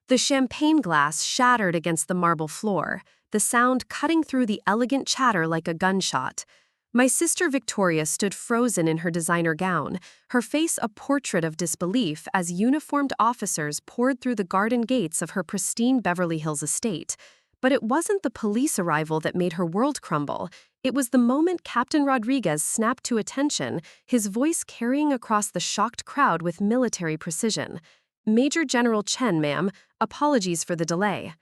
The champagne glass shattered against the marble floor, the sound cutting through the elegant chatter like a gunshot. My sister Victoria stood frozen in her designer gown, her face a portrait of disbelief as uniformed officers poured through the garden gates of her pristine Beverly Hills estate. But it wasn't the police arrival that made her world crumble. It was the moment Captain Rodriguez snapped to attention, his voice carrying across the shocked crowd with military precision. "Major General Chen, ma'am, apologies for the delay."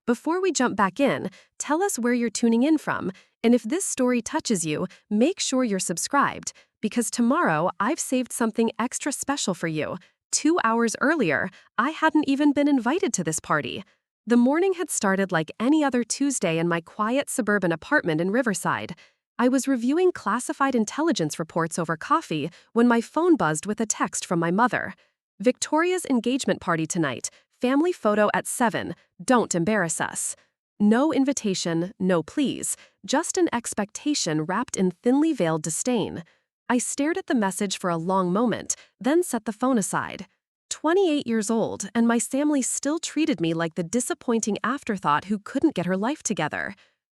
Before we jump back in, tell us where you're tuning in from, and if this story touches you, make sure you're subscribed, because tomorrow I've saved something extra special for you. 2 hours earlier, I hadn't even been invited to this party. The morning had started like any other Tuesday in my quiet suburban apartment in Riverside. I was reviewing classified intelligence reports over coffee when my phone buzzed with a text from my mother. "Victoria's engagement party tonight. Family photo at 7. Don't embarrass us." No invitation, no please, just an expectation wrapped in thinly veiled disdain. I stared at the message for a long moment, then set the phone aside. 28 years old, and my family still treated me like the disappointing afterthought who couldn't get her life together.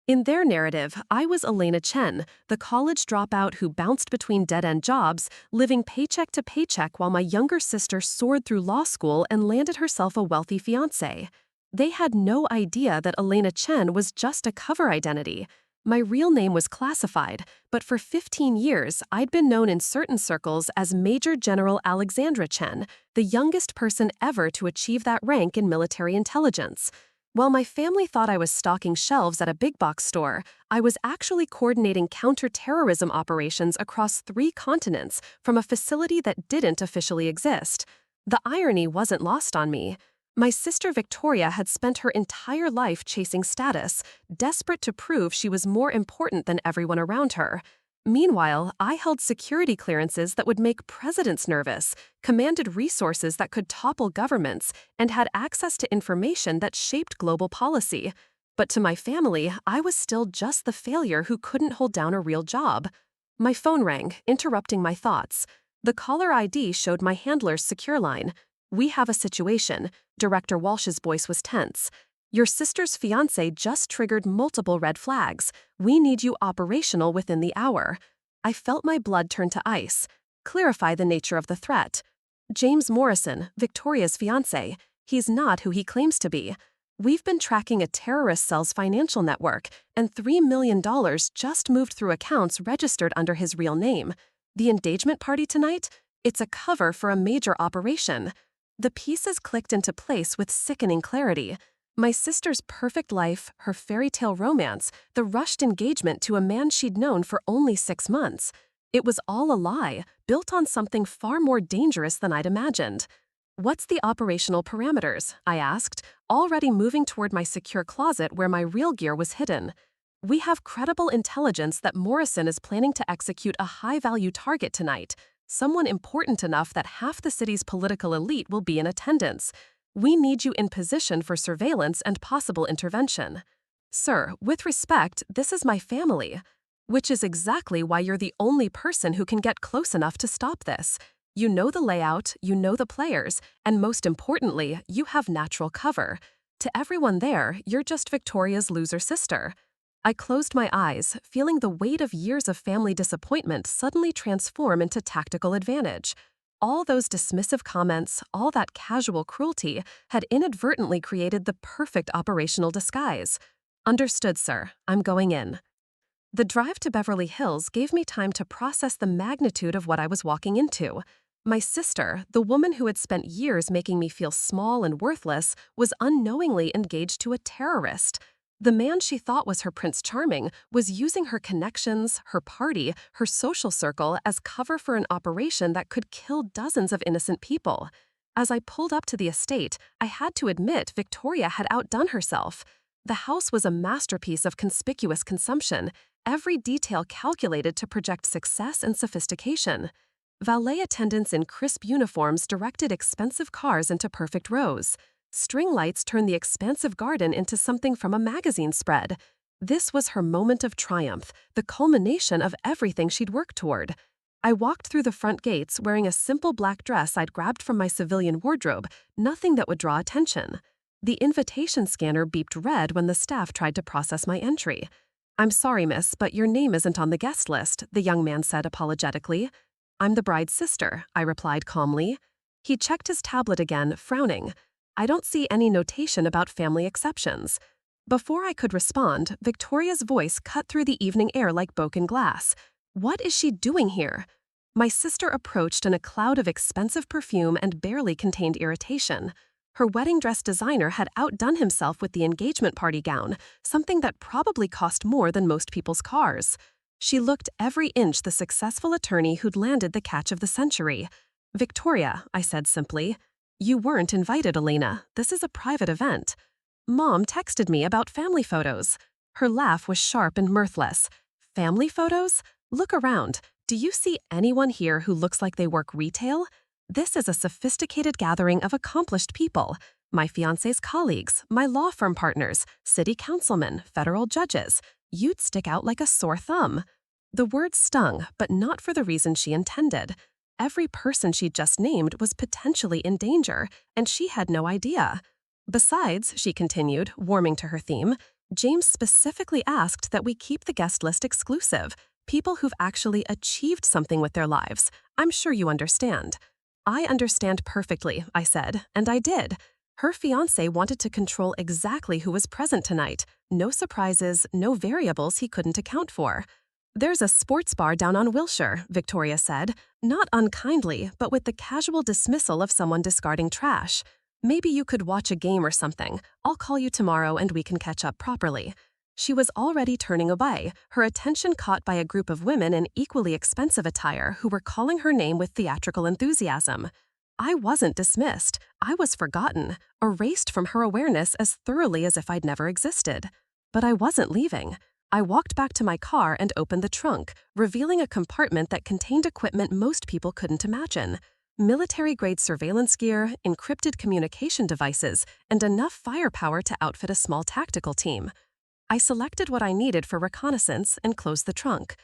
In their narrative, I was Elena Chen, the college dropout who bounced between dead-end jobs, living paycheck to paycheck while my younger sister soared through law school and landed herself a wealthy fiancé. They had no idea that Elena Chen was just a cover identity. My real name was classified, but for 15 years I'd been known in certain circles as Major General Alexandra Chen, the youngest person ever to achieve that rank in military intelligence. While my family thought I was stocking shelves at a big box store, I was actually coordinating counter-terrorism operations across 3 continents from a facility that didn't officially exist. The irony wasn't lost on me. My sister Victoria had spent her entire life chasing status, desperate to prove she was more important than everyone around her. Meanwhile, I held security clearances that would make presidents nervous, commanded resources that could topple governments, and had access to information that shaped global policy. But to my family, I was still just the failure who couldn't hold down a real job. My phone rang, interrupting my thoughts. The caller ID showed my handler's secure line. "We have a situation." Director Walsh's voice was tense. "Your sister's fiancé just triggered multiple red flags. We need you operational within the hour." I felt my blood turn to ice. Clarify the nature of the threat. "James Morrison, Victoria's fiancé. He's not who he claims to be. We've been tracking a terrorist cell's financial network, and $3 million just moved through accounts registered under his real name. The engagement party tonight? It's a cover for a major operation." The pieces clicked into place with sickening clarity. My sister's perfect life, her fairy tale romance, the rushed engagement to a man she'd known for only 6 months. It was all a lie, built on something far more dangerous than I'd imagined. "What's the operational parameters?" I asked, already moving toward my secure closet where my real gear was hidden. "We have credible intelligence that Morrison is planning to execute a high-value target tonight, someone important enough that half the city's political elite will be in attendance. We need you in position for surveillance and possible intervention." "Sir, with respect, this is my family." "Which is exactly why you're the only person who can get close enough to stop this. You know the layout, you know the players, and most importantly, you have natural cover. To everyone there, you're just Victoria's loser sister." I closed my eyes, feeling the weight of years of family disappointment suddenly transform into tactical advantage. All those dismissive comments, all that casual cruelty, had inadvertently created the perfect operational disguise. "Understood, sir. I'm going in." The drive to Beverly Hills gave me time to process the magnitude of what I was walking into. My sister, the woman who had spent years making me feel small and worthless, was unknowingly engaged to a terrorist. The man she thought was her Prince Charming was using her connections, her party, her social circle as cover for an operation that could kill dozens of innocent people. As I pulled up to the estate, I had to admit Victoria had outdone herself. The house was a masterpiece of conspicuous consumption, every detail calculated to project success and sophistication. Valet attendants in crisp uniforms directed expensive cars into perfect rows. String lights turned the expansive garden into something from a magazine spread. This was her moment of triumph, the culmination of everything she'd worked toward. I walked through the front gates wearing a simple black dress I'd grabbed from my civilian wardrobe, nothing that would draw attention. The invitation scanner beeped red when the staff tried to process my entry. "I'm sorry, miss, but your name isn't on the guest list," the young man said apologetically. "I'm the bride's sister," I replied calmly. He checked his tablet again, frowning. "I don't see any notation about family exceptions." Before I could respond, Victoria's voice cut through the evening air like broken glass. "What is she doing here?" My sister approached in a cloud of expensive perfume and barely contained irritation. Her wedding dress designer had outdone himself with the engagement party gown, something that probably cost more than most people's cars. She looked every inch the successful attorney who'd landed the catch of the century. "Victoria," I said simply. "You weren't invited, Elena. This is a private event." "Mom texted me about family photos." Her laugh was sharp and mirthless. "Family photos? Look around. Do you see anyone here who looks like they work retail? This is a sophisticated gathering of accomplished people. My fiancé's colleagues, my law firm partners, city councilmen, federal judges. You'd stick out like a sore thumb." The words stung, but not for the reason she intended. Every person she'd just named was potentially in danger, and she had no idea. "Besides," she continued, warming to her theme, "James specifically asked that we keep the guest list exclusive. People who've actually achieved something with their lives. I'm sure you understand." "I understand perfectly," I said, and I did. Her fiancé wanted to control exactly who was present tonight. No surprises, no variables he couldn't account for. "There's a sports bar down on Wilshire," Victoria said, not unkindly, but with the casual dismissal of someone discarding trash. "Maybe you could watch a game or something. I'll call you tomorrow and we can catch up properly." She was already turning away, her attention caught by a group of women in equally expensive attire who were calling her name with theatrical enthusiasm. I wasn't dismissed. I was forgotten, erased from her awareness as thoroughly as if I'd never existed. But I wasn't leaving. I walked back to my car and opened the trunk, revealing a compartment that contained equipment most people couldn't imagine. Military-grade surveillance gear, encrypted communication devices, and enough firepower to outfit a small tactical team. I selected what I needed for reconnaissance and closed the trunk.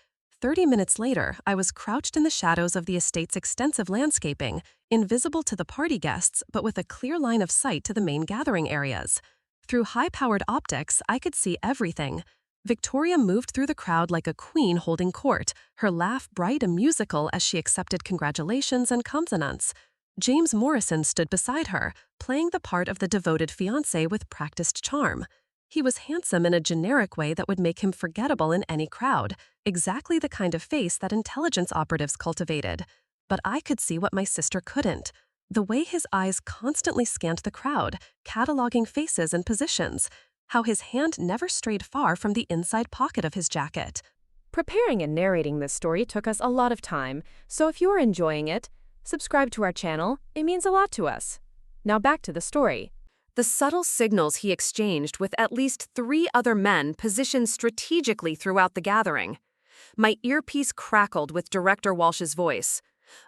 30 minutes later, I was crouched in the shadows of the estate's extensive landscaping, invisible to the party guests but with a clear line of sight to the main gathering areas. Through high-powered optics, I could see everything. Victoria moved through the crowd like a queen holding court, her laugh bright and musical as she accepted congratulations and consonants. James Morrison stood beside her, playing the part of the devoted fiancé with practiced charm. He was handsome in a generic way that would make him forgettable in any crowd, exactly the kind of face that intelligence operatives cultivated. But I could see what my sister couldn't. The way his eyes constantly scanned the crowd, cataloging faces and positions. How his hand never strayed far from the inside pocket of his jacket. Preparing and narrating this story took us a lot of time, so if you are enjoying it, subscribe to our channel. It means a lot to us. Now back to the story. The subtle signals he exchanged with at least 3 other men positioned strategically throughout the gathering. My earpiece crackled with Director Walsh's voice.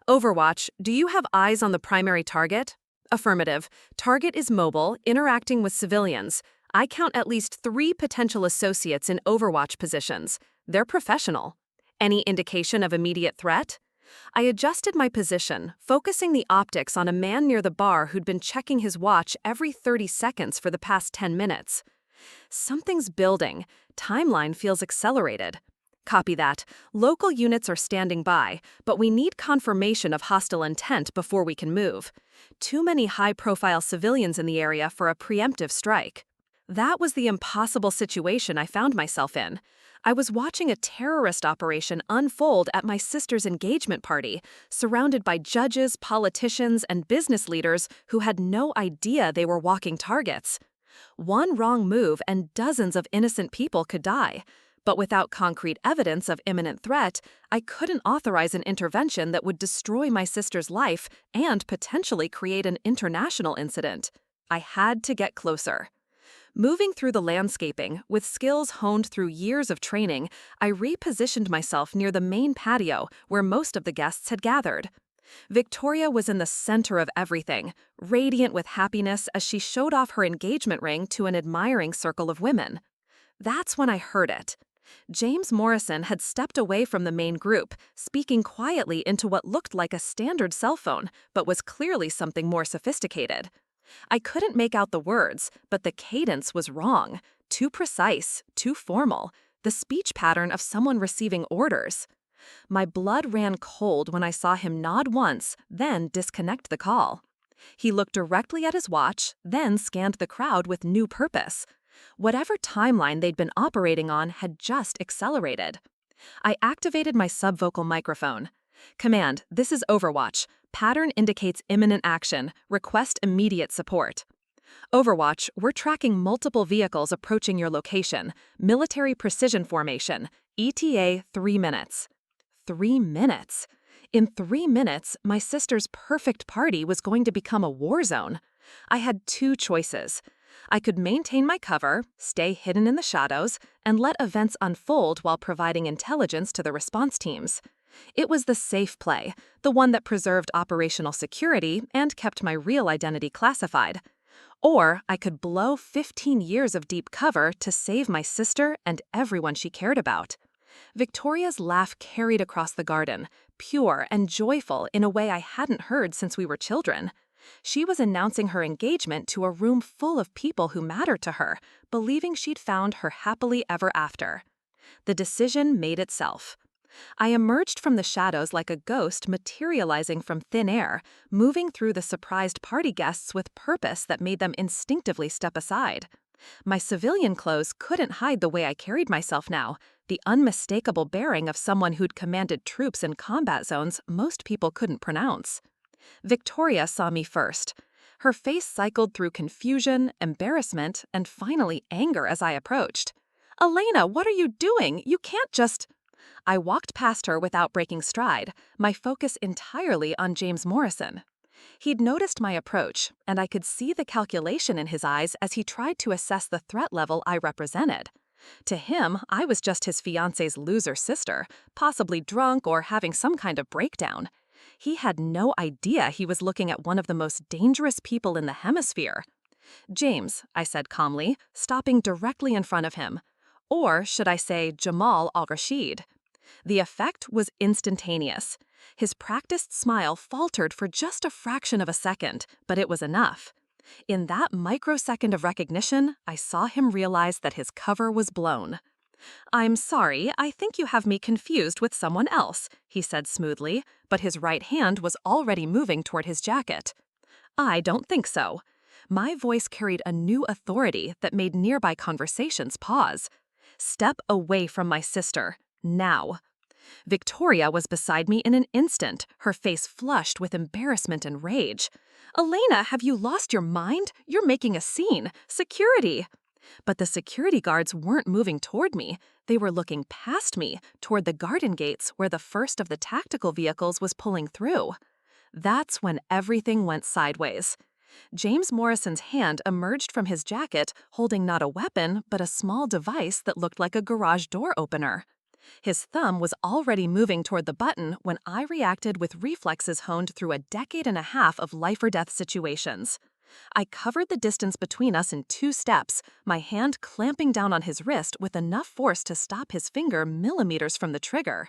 "Overwatch, do you have eyes on the primary target?" "Affirmative. Target is mobile, interacting with civilians. I count at least 3 potential associates in Overwatch positions. They're professional. Any indication of immediate threat?" I adjusted my position, focusing the optics on a man near the bar who'd been checking his watch every 30 seconds for the past 10 minutes. "Something's building. Timeline feels accelerated." "Copy that. Local units are standing by, but we need confirmation of hostile intent before we can move. Too many high-profile civilians in the area for a preemptive strike." That was the impossible situation I found myself in. I was watching a terrorist operation unfold at my sister's engagement party, surrounded by judges, politicians, and business leaders who had no idea they were walking targets. One wrong move and dozens of innocent people could die. But without concrete evidence of imminent threat, I couldn't authorize an intervention that would destroy my sister's life and potentially create an international incident. I had to get closer. Moving through the landscaping, with skills honed through years of training, I repositioned myself near the main patio where most of the guests had gathered. Victoria was in the center of everything, radiant with happiness as she showed off her engagement ring to an admiring circle of women. That's when I heard it. James Morrison had stepped away from the main group, speaking quietly into what looked like a standard cell phone, but was clearly something more sophisticated. I couldn't make out the words, but the cadence was wrong. Too precise, too formal, the speech pattern of someone receiving orders. My blood ran cold when I saw him nod once, then disconnect the call. He looked directly at his watch, then scanned the crowd with new purpose. Whatever timeline they'd been operating on had just accelerated. I activated my subvocal microphone. "Command, this is Overwatch. Pattern indicates imminent action. Request immediate support." "Overwatch, we're tracking multiple vehicles approaching your location. Military precision formation. ETA 3 minutes." 3 minutes? In 3 minutes, my sister's perfect party was going to become a war zone. I had two choices. I could maintain my cover, stay hidden in the shadows, and let events unfold while providing intelligence to the response teams. It was the safe play, the one that preserved operational security and kept my real identity classified. Or I could blow 15 years of deep cover to save my sister and everyone she cared about. Victoria's laugh carried across the garden, pure and joyful in a way I hadn't heard since we were children. She was announcing her engagement to a room full of people who mattered to her, believing she'd found her happily ever after. The decision made itself. I emerged from the shadows like a ghost materializing from thin air, moving through the surprised party guests with purpose that made them instinctively step aside. My civilian clothes couldn't hide the way I carried myself now, the unmistakable bearing of someone who'd commanded troops in combat zones most people couldn't pronounce. Victoria saw me first. Her face cycled through confusion, embarrassment, and finally anger as I approached. "Elena, what are you doing? You can't just—" I walked past her without breaking stride, my focus entirely on James Morrison. He'd noticed my approach, and I could see the calculation in his eyes as he tried to assess the threat level I represented. To him, I was just his fiancé's loser sister, possibly drunk or having some kind of breakdown. He had no idea he was looking at one of the most dangerous people in the hemisphere. "James," I said calmly, stopping directly in front of him. Or should I say Jamal al-Rashid? The effect was instantaneous. His practiced smile faltered for just a fraction of a second, but it was enough. In that microsecond of recognition, I saw him realize that his cover was blown. "I'm sorry, I think you have me confused with someone else," he said smoothly, but his right hand was already moving toward his jacket. "I don't think so." My voice carried a new authority that made nearby conversations pause. "Step away from my sister. Now." Victoria was beside me in an instant, her face flushed with embarrassment and rage. "Elena, have you lost your mind? You're making a scene. Security!" But the security guards weren't moving toward me. They were looking past me, toward the garden gates where the first of the tactical vehicles was pulling through. That's when everything went sideways. James Morrison's hand emerged from his jacket, holding not a weapon, but a small device that looked like a garage door opener. His thumb was already moving toward the button when I reacted with reflexes honed through a decade and a half of life-or-death situations. I covered the distance between us in 2 steps, my hand clamping down on his wrist with enough force to stop his finger millimeters from the trigger.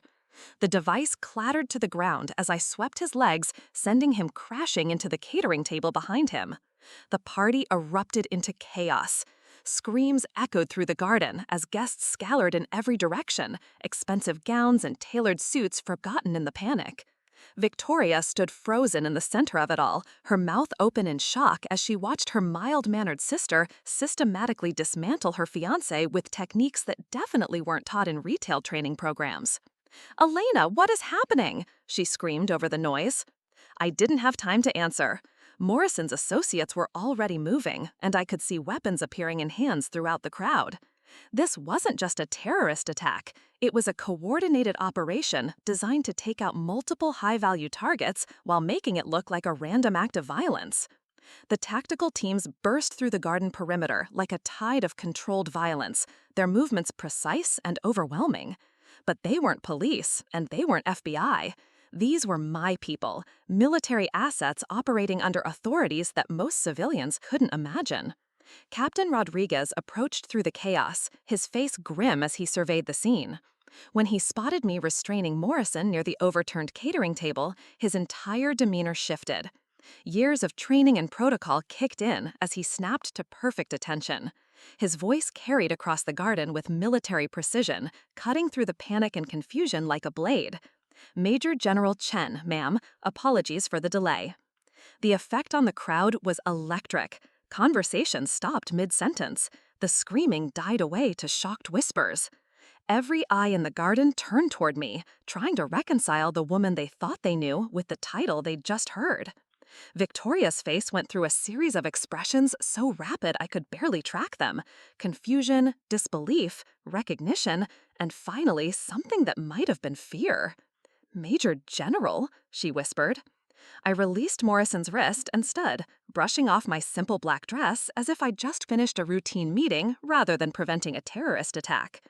The device clattered to the ground as I swept his legs, sending him crashing into the catering table behind him. The party erupted into chaos. Screams echoed through the garden as guests scattered in every direction, expensive gowns and tailored suits forgotten in the panic. Victoria stood frozen in the center of it all, her mouth open in shock as she watched her mild-mannered sister systematically dismantle her fiancé with techniques that definitely weren't taught in retail training programs. "Elena, what is happening?" she screamed over the noise. I didn't have time to answer. Morrison's associates were already moving, and I could see weapons appearing in hands throughout the crowd. This wasn't just a terrorist attack. It was a coordinated operation designed to take out multiple high-value targets while making it look like a random act of violence. The tactical teams burst through the garden perimeter like a tide of controlled violence, their movements precise and overwhelming. But they weren't police, and they weren't FBI. These were my people, military assets operating under authorities that most civilians couldn't imagine. Captain Rodriguez approached through the chaos, his face grim as he surveyed the scene. When he spotted me restraining Morrison near the overturned catering table, his entire demeanor shifted. Years of training and protocol kicked in as he snapped to perfect attention. His voice carried across the garden with military precision, cutting through the panic and confusion like a blade. Major General Chen, ma'am, apologies for the delay. The effect on the crowd was electric. Conversation stopped mid-sentence. The screaming died away to shocked whispers. Every eye in the garden turned toward me, trying to reconcile the woman they thought they knew with the title they'd just heard. Victoria's face went through a series of expressions so rapid I could barely track them: confusion, disbelief, recognition, and finally something that might have been fear. "Major General," she whispered. I released Morrison's wrist and stood, brushing off my simple black dress as if I'd just finished a routine meeting rather than preventing a terrorist attack.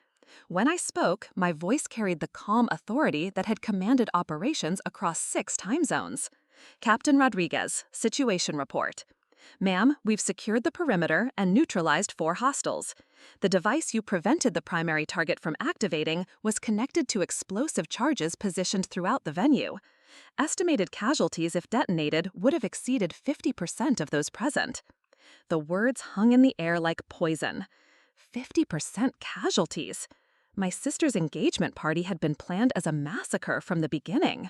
When I spoke, my voice carried the calm authority that had commanded operations across 6 time zones. "Captain Rodriguez, situation report. Ma'am, we've secured the perimeter and neutralized 4 hostiles. The device you prevented the primary target from activating was connected to explosive charges positioned throughout the venue. Estimated casualties, if detonated, would have exceeded 50% of those present." The words hung in the air like poison. 50% casualties. My sister's engagement party had been planned as a massacre from the beginning.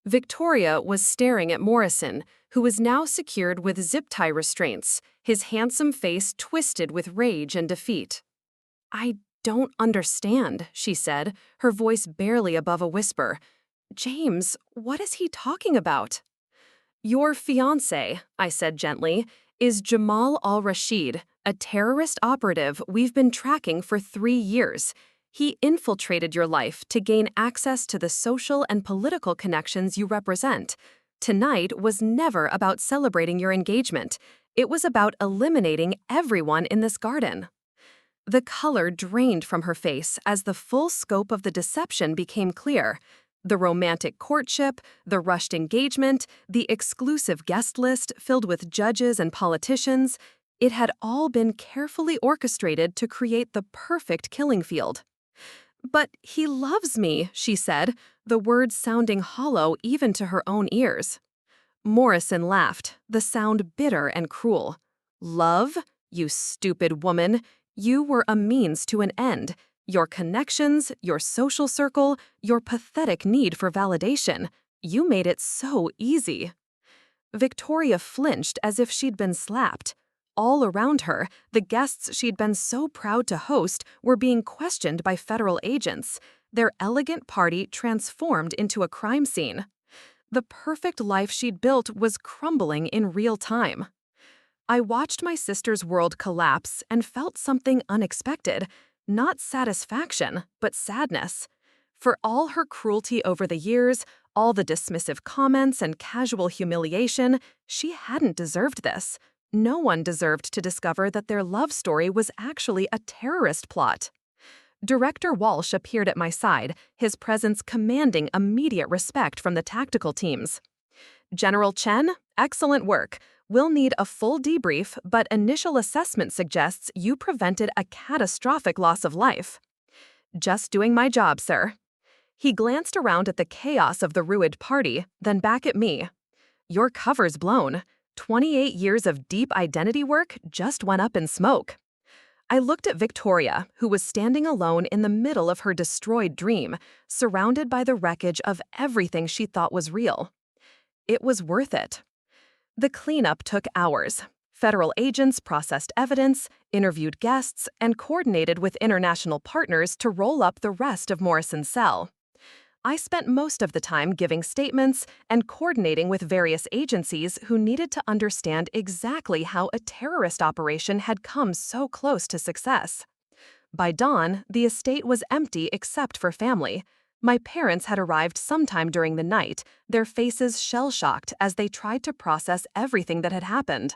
Victoria was staring at Morrison, who was now secured with zip-tie restraints, his handsome face twisted with rage and defeat. "I don't understand," she said, her voice barely above a whisper. "James, what is he talking about?" "Your fiancé," I said gently, "is Jamal al-Rashid, a terrorist operative we've been tracking for 3 years. He infiltrated your life to gain access to the social and political connections you represent. Tonight was never about celebrating your engagement. It was about eliminating everyone in this garden." The color drained from her face as the full scope of the deception became clear. The romantic courtship, the rushed engagement, the exclusive guest list filled with judges and politicians, it had all been carefully orchestrated to create the perfect killing field. "But he loves me," she said, the words sounding hollow even to her own ears. Morrison laughed, the sound bitter and cruel. "Love? You stupid woman. You were a means to an end. Your connections, your social circle, your pathetic need for validation. You made it so easy." Victoria flinched as if she'd been slapped. All around her, the guests she'd been so proud to host were being questioned by federal agents, their elegant party transformed into a crime scene. The perfect life she'd built was crumbling in real time. I watched my sister's world collapse and felt something unexpected. Not satisfaction, but sadness. For all her cruelty over the years, all the dismissive comments and casual humiliation, she hadn't deserved this. No one deserved to discover that their love story was actually a terrorist plot. Director Walsh appeared at my side, his presence commanding immediate respect from the tactical teams. "General Chen, excellent work. We'll need a full debrief, but initial assessment suggests you prevented a catastrophic loss of life." "Just doing my job, sir." He glanced around at the chaos of the ruined party, then back at me. "Your cover's blown. 28 years of deep identity work just went up in smoke." I looked at Victoria, who was standing alone in the middle of her destroyed dream, surrounded by the wreckage of everything she thought was real. It was worth it. The cleanup took hours. Federal agents processed evidence, interviewed guests, and coordinated with international partners to roll up the rest of Morrison's cell. I spent most of the time giving statements and coordinating with various agencies who needed to understand exactly how a terrorist operation had come so close to success. By dawn, the estate was empty except for family. My parents had arrived sometime during the night, their faces shell-shocked as they tried to process everything that had happened.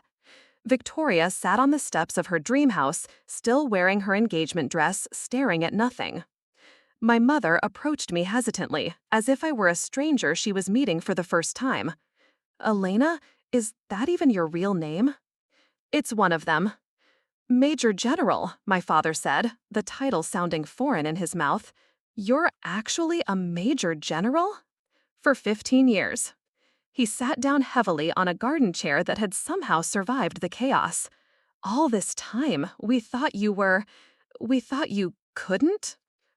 Victoria sat on the steps of her dream house, still wearing her engagement dress, staring at nothing. My mother approached me hesitantly, as if I were a stranger she was meeting for the first time. "Elena, is that even your real name?" "It's one of them." "Major General," my father said, the title sounding foreign in his mouth. "You're actually a Major General?" "For 15 years. He sat down heavily on a garden chair that had somehow survived the chaos. All this time, we thought you couldn't?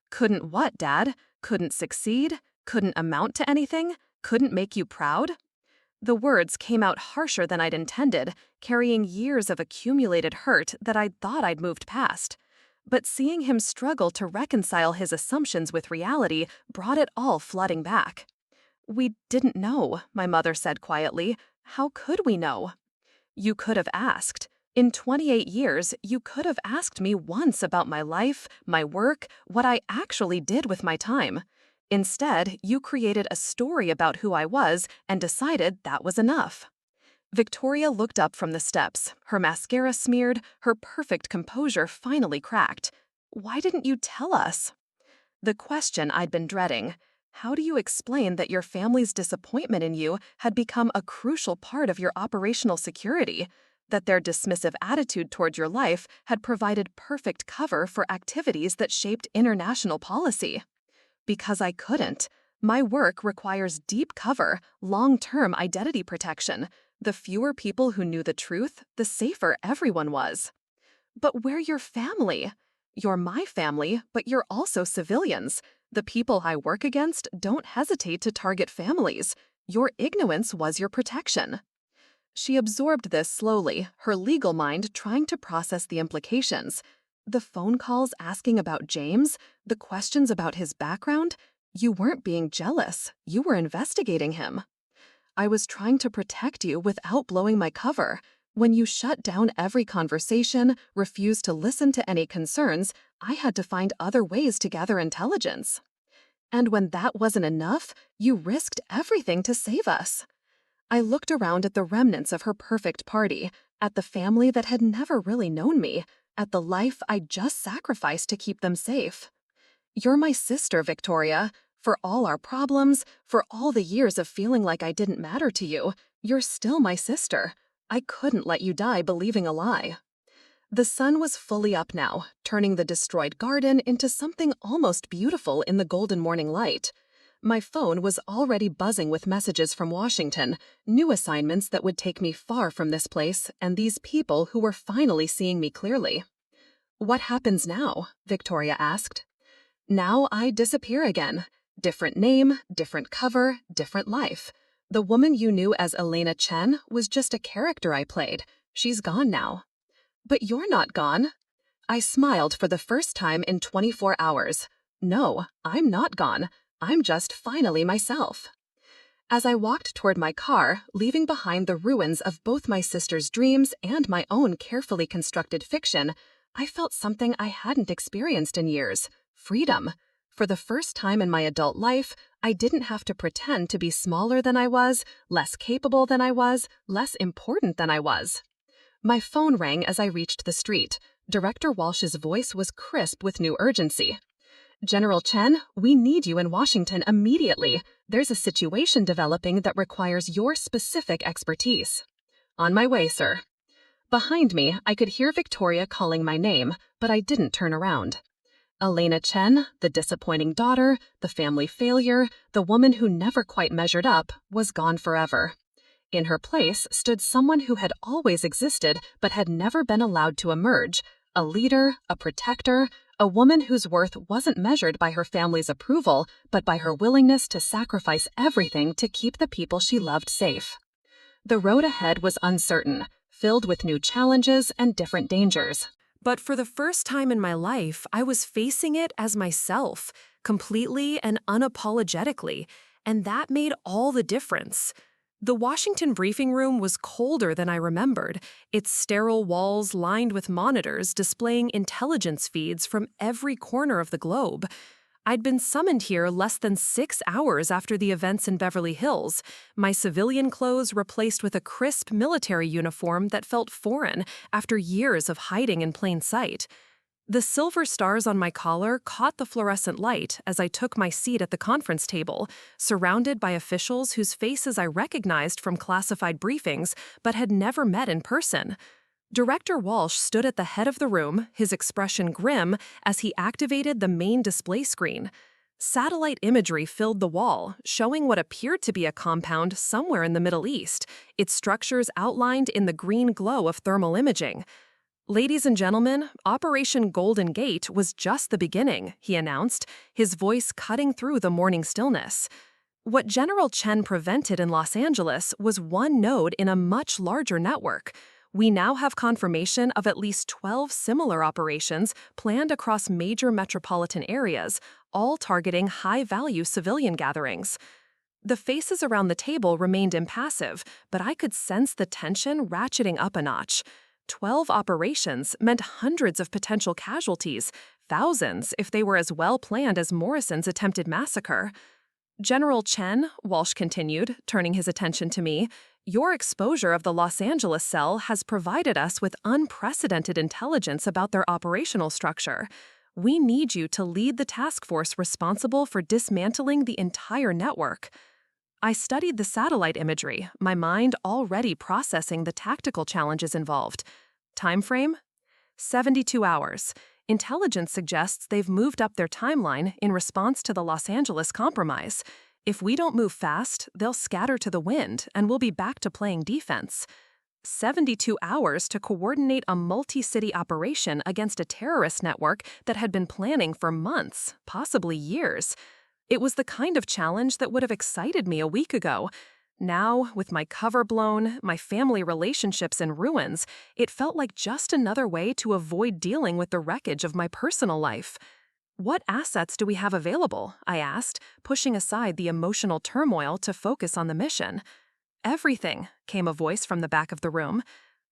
Couldn't what, Dad? Couldn't succeed? Couldn't amount to anything? Couldn't make you proud? The words came out harsher than I'd intended, carrying years of accumulated hurt that I'd thought I'd moved past. But seeing him struggle to reconcile his assumptions with reality brought it all flooding back. "We didn't know," my mother said quietly. "How could we know?" "You could have asked. In 28 years, you could have asked me once about my life, my work, what I actually did with my time. Instead, you created a story about who I was and decided that was enough." Victoria looked up from the steps, her mascara smeared, her perfect composure finally cracked. "Why didn't you tell us?" The question I'd been dreading. How do you explain that your family's disappointment in you had become a crucial part of your operational security? That their dismissive attitude toward your life had provided perfect cover for activities that shaped international policy? Because I couldn't. My work requires deep cover, long-term identity protection. The fewer people who knew the truth, the safer everyone was. "But we're your family." "You're my family, but you're also civilians. The people I work against don't hesitate to target families. Your ignorance was your protection." She absorbed this slowly, her legal mind trying to process the implications. The phone calls asking about James, the questions about his background. You weren't being jealous, you were investigating him. "I was trying to protect you without blowing my cover. When you shut down every conversation, refused to listen to any concerns, I had to find other ways to gather intelligence. And when that wasn't enough, you risked everything to save us." I looked around at the remnants of her perfect party, at the family that had never really known me, at the life I'd just sacrificed to keep them safe. "You're my sister, Victoria. For all our problems, for all the years of feeling like I didn't matter to you, you're still my sister. I couldn't let you die believing a lie." The sun was fully up now, turning the destroyed garden into something almost beautiful in the golden morning light. My phone was already buzzing with messages from Washington, new assignments that would take me far from this place and these people who were finally seeing me clearly. "What happens now?" Victoria asked. "Now I disappear again. Different name, different cover, different life. The woman you knew as Elena Chen was just a character I played. She's gone now." "But you're not gone." I smiled for the first time in 24 hours. "No, I'm not gone. I'm just finally myself." As I walked toward my car, leaving behind the ruins of both my sister's dreams and my own carefully constructed fiction, I felt something I hadn't experienced in years: freedom. For the first time in my adult life, I didn't have to pretend to be smaller than I was, less capable than I was, less important than I was. My phone rang as I reached the street. Director Walsh's voice was crisp with new urgency. "General Chen, we need you in Washington immediately. There's a situation developing that requires your specific expertise." "On my way, sir." Behind me, I could hear Victoria calling my name, but I didn't turn around. Elena Chen, the disappointing daughter, the family failure, the woman who never quite measured up, was gone forever. In her place stood someone who had always existed but had never been allowed to emerge, a leader, a protector, a woman whose worth wasn't measured by her family's approval, but by her willingness to sacrifice everything to keep the people she loved safe. The road ahead was uncertain, filled with new challenges and different dangers. But for the first time in my life, I was facing it as myself, completely and unapologetically, and that made all the difference. The Washington briefing room was colder than I remembered, its sterile walls lined with monitors displaying intelligence feeds from every corner of the globe. I'd been summoned here less than 6 hours after the events in Beverly Hills, my civilian clothes replaced with a crisp military uniform that felt foreign after years of hiding in plain sight. The silver stars on my collar caught the fluorescent light as I took my seat at the conference table, surrounded by officials whose faces I recognized from classified briefings but had never met in person. Director Walsh stood at the head of the room, his expression grim, as he activated the main display screen. Satellite imagery filled the wall, showing what appeared to be a compound somewhere in the Middle East, its structures outlined in the green glow of thermal imaging. "Ladies and gentlemen, Operation Golden Gate was just the beginning," he announced, his voice cutting through the morning stillness. What General Chen prevented in Los Angeles was one node in a much larger network. We now have confirmation of at least 12 similar operations planned across major metropolitan areas, all targeting high-value civilian gatherings. The faces around the table remained impassive, but I could sense the tension ratcheting up a notch. 12 operations meant hundreds of potential casualties, thousands if they were as well planned as Morrison's attempted massacre. "General Chen," Walsh continued, turning his attention to me, "your exposure of the Los Angeles cell has provided us with unprecedented intelligence about their operational structure. We need you to lead the task force responsible for dismantling the entire network." I studied the satellite imagery, my mind already processing the tactical challenges involved. Time frame? 72 hours. Intelligence suggests they've moved up their timeline in response to the Los Angeles compromise. If we don't move fast, they'll scatter to the wind and we'll be back to playing defense. 72 hours to coordinate a multi-city operation against a terrorist network that had been planning for months, possibly years. It was the kind of challenge that would have excited me a week ago. Now, with my cover blown, my family relationships in ruins, it felt like just another way to avoid dealing with the wreckage of my personal life. "What assets do we have available?" I asked, pushing aside the emotional turmoil to focus on the mission. "Everything," came a voice from the back of the room.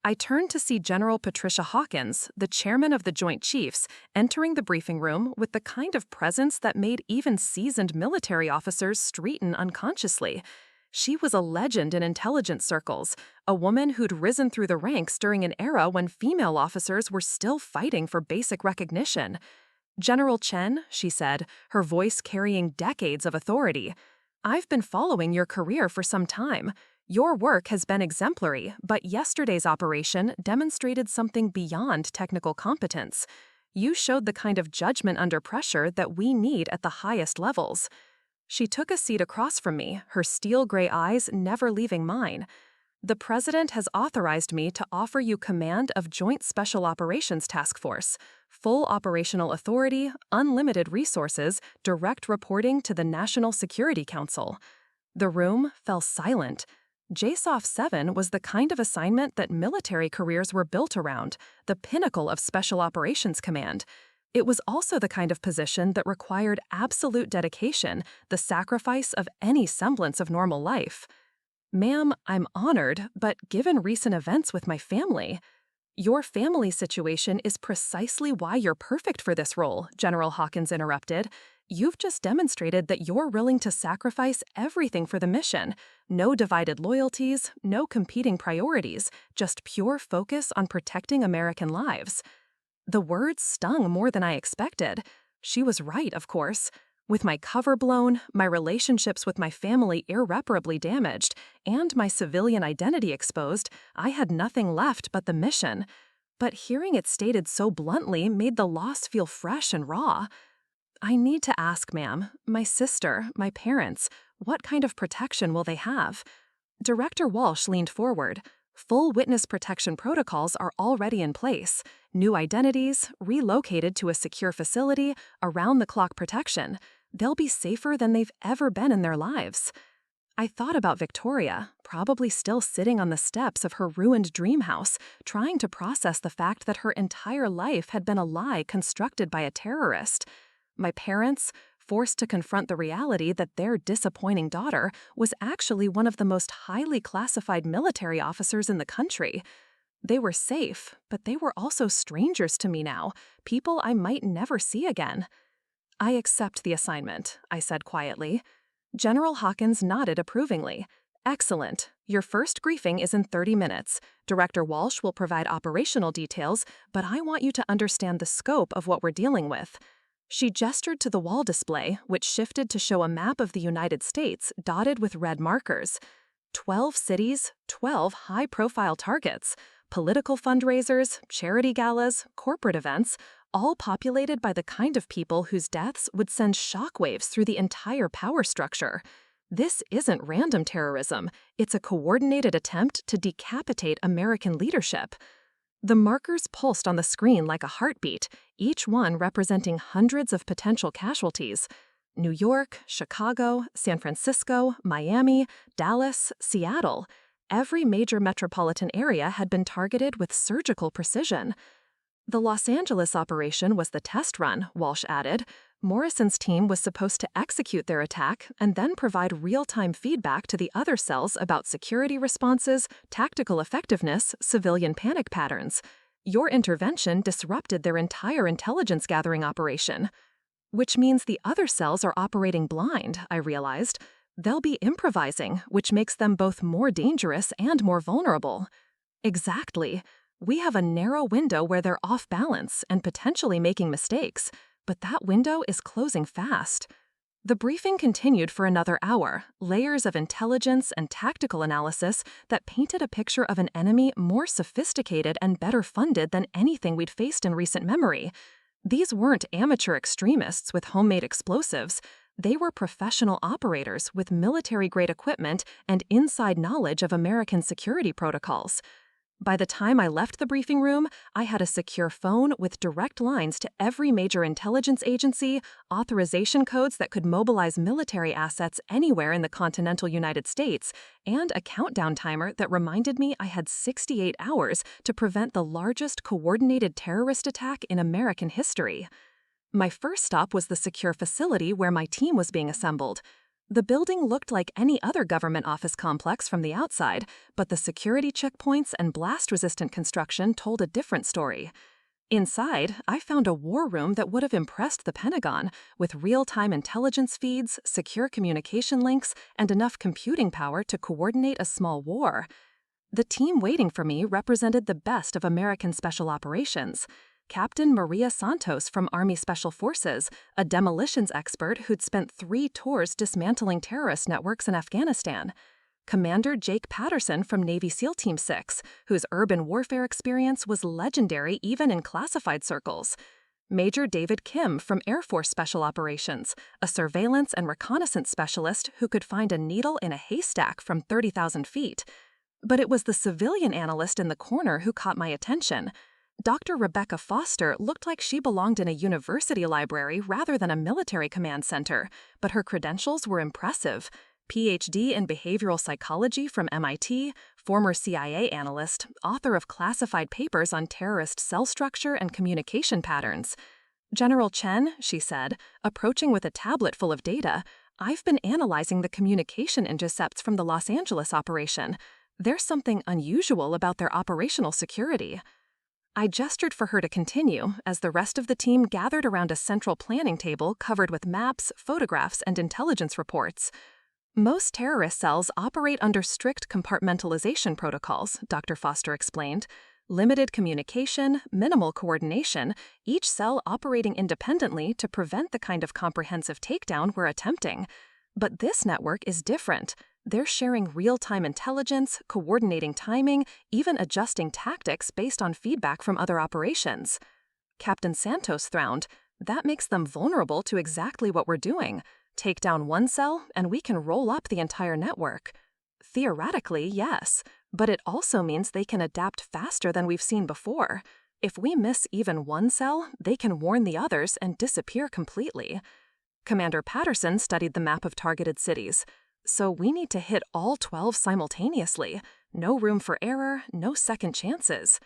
I turned to see General Patricia Hawkins, the chairman of the Joint Chiefs, entering the briefing room with the kind of presence that made even seasoned military officers straighten unconsciously. She was a legend in intelligence circles, a woman who'd risen through the ranks during an era when female officers were still fighting for basic recognition. "General Chen," she said, her voice carrying decades of authority, "I've been following your career for some time. Your work has been exemplary, but yesterday's operation demonstrated something beyond technical competence. You showed the kind of judgment under pressure that we need at the highest levels." She took a seat across from me, her steel-gray eyes never leaving mine. "The President has authorized me to offer you command of Joint Special Operations Task Force, full operational authority, unlimited resources, direct reporting to the National Security Council." The room fell silent. JSOF 7 was the kind of assignment that military careers were built around, the pinnacle of Special Operations Command. It was also the kind of position that required absolute dedication, the sacrifice of any semblance of normal life. "Ma'am, I'm honored, but given recent events with my family—" "Your family situation is precisely why you're perfect for this role," General Hawkins interrupted. "You've just demonstrated that you're willing to sacrifice everything for the mission. No divided loyalties, no competing priorities, just pure focus on protecting American lives." The words stung more than I expected. She was right, of course. With my cover blown, my relationships with my family irreparably damaged, and my civilian identity exposed, I had nothing left but the mission. But hearing it stated so bluntly made the loss feel fresh and raw. "I need to ask, ma'am, my sister, my parents, what kind of protection will they have?" Director Walsh leaned forward. "Full witness protection protocols are already in place. New identities, relocated to a secure facility, around-the-clock protection. They'll be safer than they've ever been in their lives." I thought about Victoria, probably still sitting on the steps of her ruined dream house, trying to process the fact that her entire life had been a lie constructed by a terrorist. My parents, forced to confront the reality that their disappointing daughter was actually one of the most highly classified military officers in the country. They were safe, but they were also strangers to me now, people I might never see again. "I accept the assignment," I said quietly. General Hawkins nodded approvingly. "Excellent. Your first briefing is in 30 minutes. Director Walsh will provide operational details, but I want you to understand the scope of what we're dealing with." She gestured to the wall display, which shifted to show a map of the United States dotted with red markers. 12 cities, 12 high-profile targets. political fundraisers, charity galas, corporate events, all populated by the kind of people whose deaths would send shockwaves through the entire power structure. This isn't random terrorism, it's a coordinated attempt to decapitate American leadership. The markers pulsed on the screen like a heartbeat, each one representing hundreds of potential casualties. New York, Chicago, San Francisco, Miami, Dallas, Seattle. Every major metropolitan area had been targeted with surgical precision. The Los Angeles operation was the test run, Walsh added. Morrison's team was supposed to execute their attack and then provide real-time feedback to the other cells about security responses, tactical effectiveness, civilian panic patterns. Your intervention disrupted their entire intelligence-gathering operation. Which means the other cells are operating blind, I realized. They'll be improvising, which makes them both more dangerous and more vulnerable. Exactly. We have a narrow window where they're off balance and potentially making mistakes, but that window is closing fast. The briefing continued for another hour, layers of intelligence and tactical analysis that painted a picture of an enemy more sophisticated and better funded than anything we'd faced in recent memory. These weren't amateur extremists with homemade explosives. They were professional operators with military-grade equipment and inside knowledge of American security protocols. By the time I left the briefing room, I had a secure phone with direct lines to every major intelligence agency, authorization codes that could mobilize military assets anywhere in the continental United States, and a countdown timer that reminded me I had 68 hours to prevent the largest coordinated terrorist attack in American history. My first stop was the secure facility where my team was being assembled. The building looked like any other government office complex from the outside, but the security checkpoints and blast-resistant construction told a different story. Inside, I found a war room that would have impressed the Pentagon, with real-time intelligence feeds, secure communication links, and enough computing power to coordinate a small war. The team waiting for me represented the best of American special operations. Captain Maria Santos from Army Special Forces, a demolitions expert who'd spent 3 tours dismantling terrorist networks in Afghanistan. Commander Jake Patterson from Navy SEAL Team 6, whose urban warfare experience was legendary even in classified circles. Major David Kim from Air Force Special Operations, a surveillance and reconnaissance specialist who could find a needle in a haystack from 30,000 feet. But it was the civilian analyst in the corner who caught my attention. Dr. Rebecca Foster looked like she belonged in a university library rather than a military command center, but her credentials were impressive. PhD in behavioral psychology from MIT, former CIA analyst, author of classified papers on terrorist cell structure and communication patterns. General Chen, she said, approaching with a tablet full of data, I've been analyzing the communication intercepts from the Los Angeles operation. There's something unusual about their operational security. I gestured for her to continue as the rest of the team gathered around a central planning table covered with maps, photographs, and intelligence reports. Most terrorist cells operate under strict compartmentalization protocols, Dr. Foster explained. Limited communication, minimal coordination, each cell operating independently to prevent the kind of comprehensive takedown we're attempting. But this network is different. They're sharing real-time intelligence, coordinating timing, even adjusting tactics based on feedback from other operations. Captain Santos frowned. That makes them vulnerable to exactly what we're doing. Take down one cell, and we can roll up the entire network. Theoretically, yes, but it also means they can adapt faster than we've seen before. If we miss even one cell, they can warn the others and disappear completely. Commander Patterson studied the map of targeted cities. So we need to hit all 12 simultaneously. No room for error, no second chances.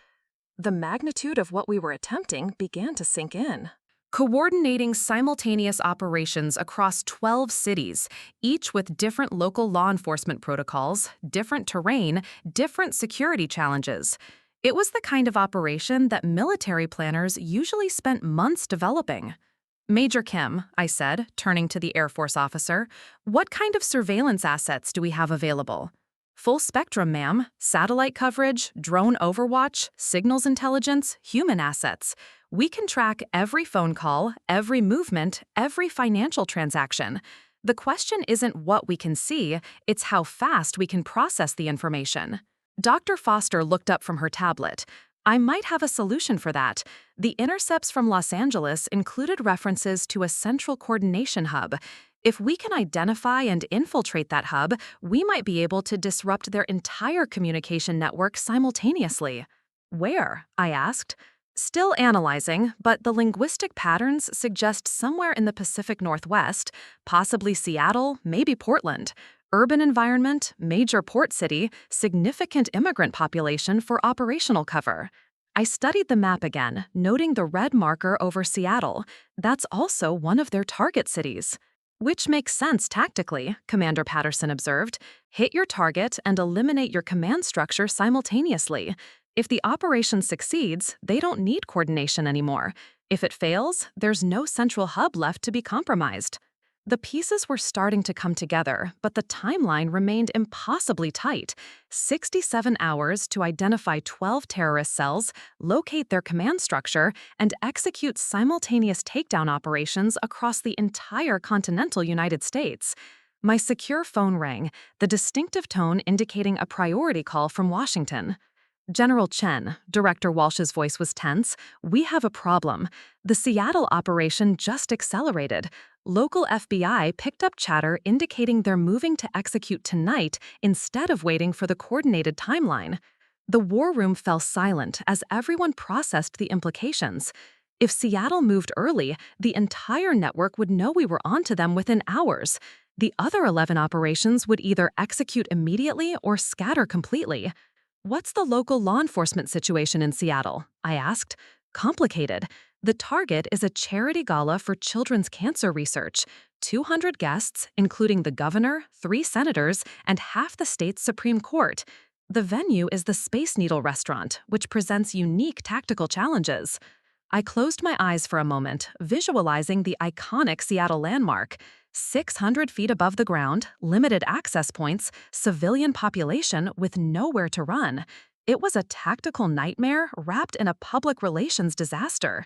The magnitude of what we were attempting began to sink in. Coordinating simultaneous operations across 12 cities, each with different local law enforcement protocols, different terrain, different security challenges. It was the kind of operation that military planners usually spent months developing. Major Kim, I said, turning to the Air Force officer, what kind of surveillance assets do we have available? Full spectrum, ma'am. Satellite coverage, drone overwatch, signals intelligence, human assets. We can track every phone call, every movement, every financial transaction. The question isn't what we can see, it's how fast we can process the information. Dr. Foster looked up from her tablet. I might have a solution for that. The intercepts from Los Angeles included references to a central coordination hub. If we can identify and infiltrate that hub, we might be able to disrupt their entire communication network simultaneously. Where? I asked. Still analyzing, but the linguistic patterns suggest somewhere in the Pacific Northwest, possibly Seattle, maybe Portland. Urban environment, major port city, significant immigrant population for operational cover. I studied the map again, noting the red marker over Seattle. That's also one of their target cities. Which makes sense tactically, Commander Patterson observed. Hit your target and eliminate your command structure simultaneously. If the operation succeeds, they don't need coordination anymore. If it fails, there's no central hub left to be compromised. The pieces were starting to come together, but the timeline remained impossibly tight. 67 hours to identify 12 terrorist cells, locate their command structure, and execute simultaneous takedown operations across the entire continental United States. My secure phone rang, the distinctive tone indicating a priority call from Washington. General Chen, Director Walsh's voice was tense. We have a problem. The Seattle operation just accelerated. Local FBI picked up chatter indicating they're moving to execute tonight instead of waiting for the coordinated timeline. The war room fell silent as everyone processed the implications. If Seattle moved early, the entire network would know we were onto them within hours. The other 11 operations would either execute immediately or scatter completely. What's the local law enforcement situation in Seattle? I asked. Complicated. The target is a charity gala for children's cancer research. 200 guests, including the governor, 3 senators, and half the state's Supreme Court. The venue is the Space Needle restaurant, which presents unique tactical challenges. I closed my eyes for a moment, visualizing the iconic Seattle landmark. 600 feet above the ground, limited access points, civilian population with nowhere to run. It was a tactical nightmare wrapped in a public relations disaster.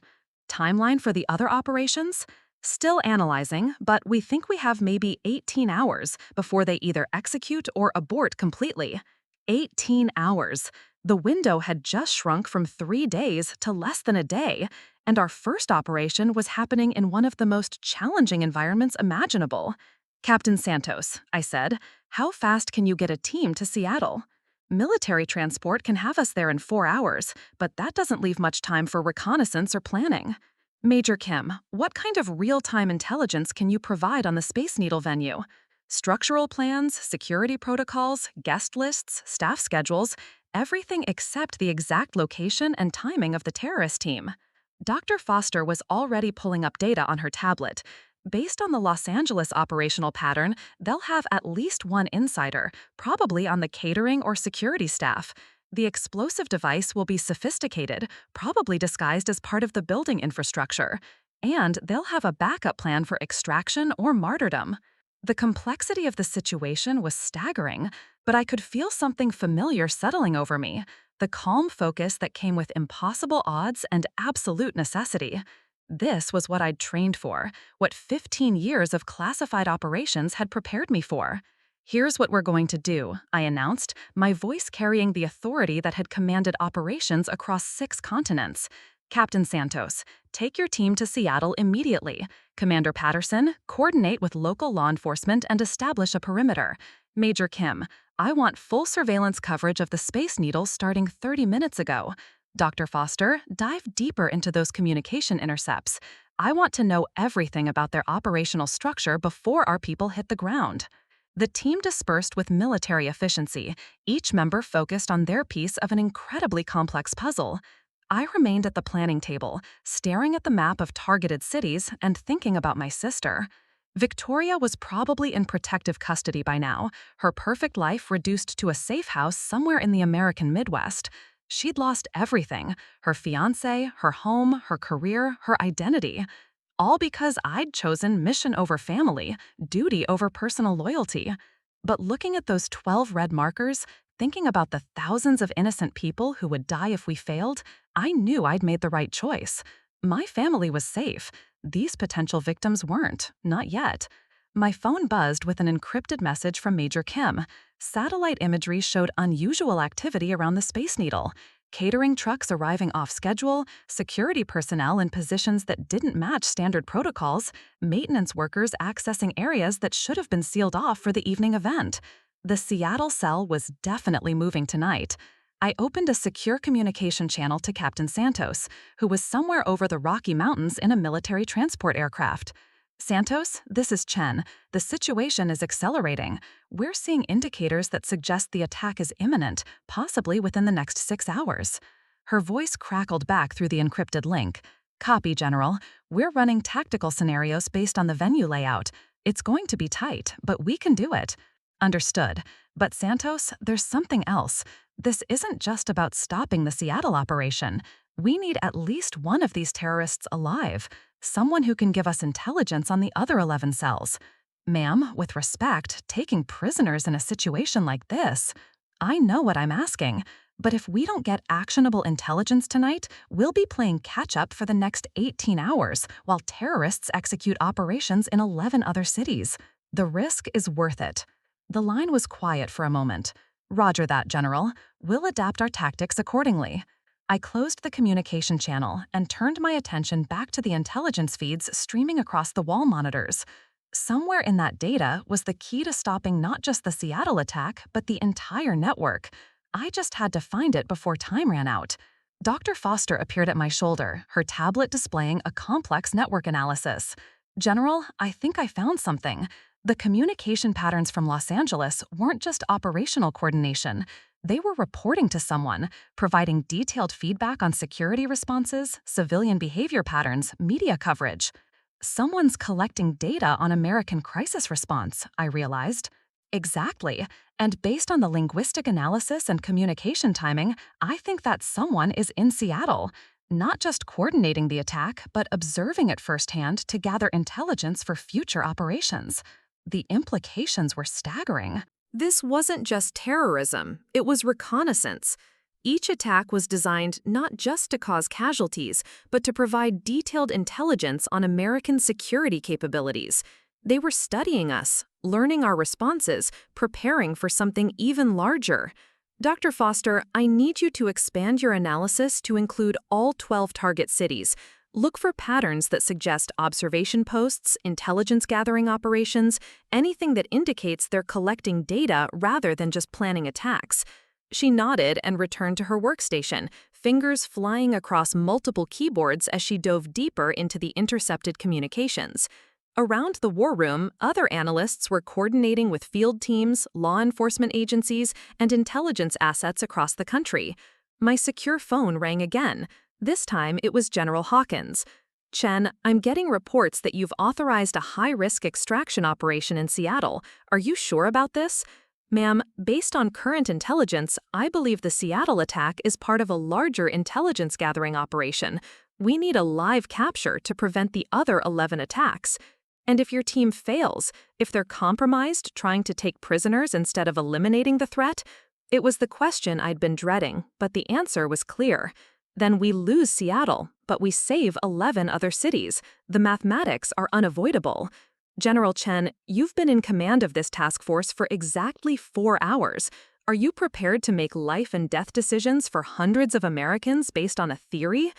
Timeline for the other operations? Still analyzing, but we think we have maybe 18 hours before they either execute or abort completely. 18 hours. The window had just shrunk from 3 days to less than a day, and our first operation was happening in one of the most challenging environments imaginable. Captain Santos, I said, how fast can you get a team to Seattle? Military transport can have us there in 4 hours, but that doesn't leave much time for reconnaissance or planning. Major Kim, what kind of real-time intelligence can you provide on the Space Needle venue? Structural plans, security protocols, guest lists, staff schedules, everything except the exact location and timing of the terrorist team. Dr. Foster was already pulling up data on her tablet. Based on the Los Angeles operational pattern, they'll have at least one insider, probably on the catering or security staff. The explosive device will be sophisticated, probably disguised as part of the building infrastructure. And they'll have a backup plan for extraction or martyrdom. The complexity of the situation was staggering, but I could feel something familiar settling over me, the calm focus that came with impossible odds and absolute necessity. This was what I'd trained for, what 15 years of classified operations had prepared me for. Here's what we're going to do, I announced, my voice carrying the authority that had commanded operations across 6 continents. Captain Santos, take your team to Seattle immediately. Commander Patterson, coordinate with local law enforcement and establish a perimeter. Major Kim, I want full surveillance coverage of the Space Needle starting 30 minutes ago. Dr. Foster, dive deeper into those communication intercepts. I want to know everything about their operational structure before our people hit the ground. The team dispersed with military efficiency, each member focused on their piece of an incredibly complex puzzle. I remained at the planning table, staring at the map of targeted cities and thinking about my sister. Victoria was probably in protective custody by now, her perfect life reduced to a safe house somewhere in the American Midwest. She'd lost everything, her fiancé, her home, her career, her identity. All because I'd chosen mission over family, duty over personal loyalty. But looking at those 12 red markers, thinking about the thousands of innocent people who would die if we failed, I knew I'd made the right choice. My family was safe. These potential victims weren't, not yet. My phone buzzed with an encrypted message from Major Kim. Satellite imagery showed unusual activity around the Space Needle. Catering trucks arriving off schedule, security personnel in positions that didn't match standard protocols, maintenance workers accessing areas that should have been sealed off for the evening event. The Seattle cell was definitely moving tonight. I opened a secure communication channel to Captain Santos, who was somewhere over the Rocky Mountains in a military transport aircraft. Santos, this is Chen. The situation is accelerating. We're seeing indicators that suggest the attack is imminent, possibly within the next 6 hours. Her voice crackled back through the encrypted link. Copy, General. We're running tactical scenarios based on the venue layout. It's going to be tight, but we can do it. Understood. But Santos, there's something else. This isn't just about stopping the Seattle operation. We need at least one of these terrorists alive. Someone who can give us intelligence on the other 11 cells. Ma'am, with respect, taking prisoners in a situation like this, I know what I'm asking, but if we don't get actionable intelligence tonight, we'll be playing catch-up for the next 18 hours while terrorists execute operations in 11 other cities. The risk is worth it. The line was quiet for a moment. Roger that, General. We'll adapt our tactics accordingly. I closed the communication channel and turned my attention back to the intelligence feeds streaming across the wall monitors. Somewhere in that data was the key to stopping not just the Seattle attack, but the entire network. I just had to find it before time ran out. Dr. Foster appeared at my shoulder, her tablet displaying a complex network analysis. General, I think I found something. The communication patterns from Los Angeles weren't just operational coordination. They were reporting to someone, providing detailed feedback on security responses, civilian behavior patterns, media coverage. Someone's collecting data on American crisis response, I realized. Exactly. And based on the linguistic analysis and communication timing, I think that someone is in Seattle, not just coordinating the attack, but observing it firsthand to gather intelligence for future operations. The implications were staggering. This wasn't just terrorism, it was reconnaissance. Each attack was designed not just to cause casualties, but to provide detailed intelligence on American security capabilities. They were studying us, learning our responses, preparing for something even larger. Dr. Foster, I need you to expand your analysis to include all 12 target cities. Look for patterns that suggest observation posts, intelligence gathering operations, anything that indicates they're collecting data rather than just planning attacks. She nodded and returned to her workstation, fingers flying across multiple keyboards as she dove deeper into the intercepted communications. Around the war room, other analysts were coordinating with field teams, law enforcement agencies, and intelligence assets across the country. My secure phone rang again. This time, it was General Hawkins. Chen, I'm getting reports that you've authorized a high-risk extraction operation in Seattle. Are you sure about this? Ma'am, based on current intelligence, I believe the Seattle attack is part of a larger intelligence gathering operation. We need a live capture to prevent the other 11 attacks. And if your team fails, if they're compromised trying to take prisoners instead of eliminating the threat? It was the question I'd been dreading, but the answer was clear. Then we lose Seattle, but we save 11 other cities. The mathematics are unavoidable. General Chen, you've been in command of this task force for exactly 4 hours. Are you prepared to make life and death decisions for hundreds of Americans based on a theory?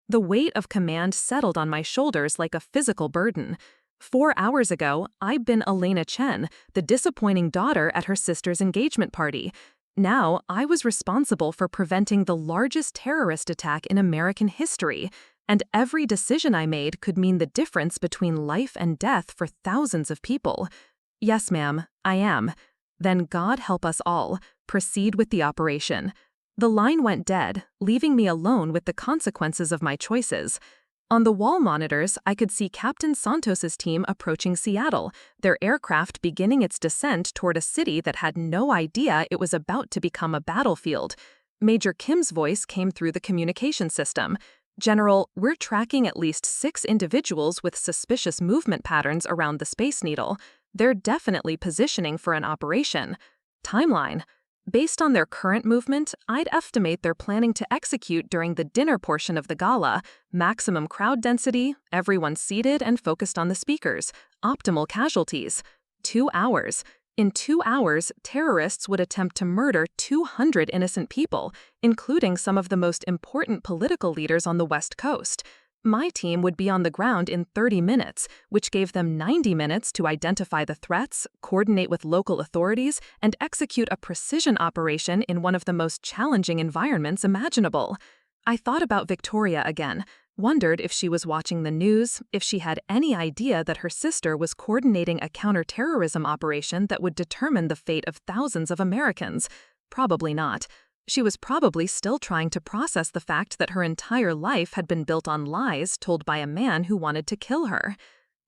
The weight of command settled on my shoulders like a physical burden. 4 hours ago, I'd been Elena Chen, the disappointing daughter at her sister's engagement party. Now, I was responsible for preventing the largest terrorist attack in American history, and every decision I made could mean the difference between life and death for thousands of people. Yes, ma'am, I am. Then God help us all. Proceed with the operation. The line went dead, leaving me alone with the consequences of my choices. On the wall monitors, I could see Captain Santos's team approaching Seattle, their aircraft beginning its descent toward a city that had no idea it was about to become a battlefield. Major Kim's voice came through the communication system. General, we're tracking at least 6 individuals with suspicious movement patterns around the Space Needle. They're definitely positioning for an operation. Timeline. Based on their current movement, I'd estimate they're planning to execute during the dinner portion of the gala, maximum crowd density, everyone seated and focused on the speakers, optimal casualties. 2 hours. In 2 hours, terrorists would attempt to murder 200 innocent people, including some of the most important political leaders on the West Coast. My team would be on the ground in 30 minutes, which gave them 90 minutes to identify the threats, coordinate with local authorities, and execute a precision operation in one of the most challenging environments imaginable. I thought about Victoria again, wondered if she was watching the news, if she had any idea that her sister was coordinating a counter-terrorism operation that would determine the fate of thousands of Americans. Probably not. She was probably still trying to process the fact that her entire life had been built on lies told by a man who wanted to kill her.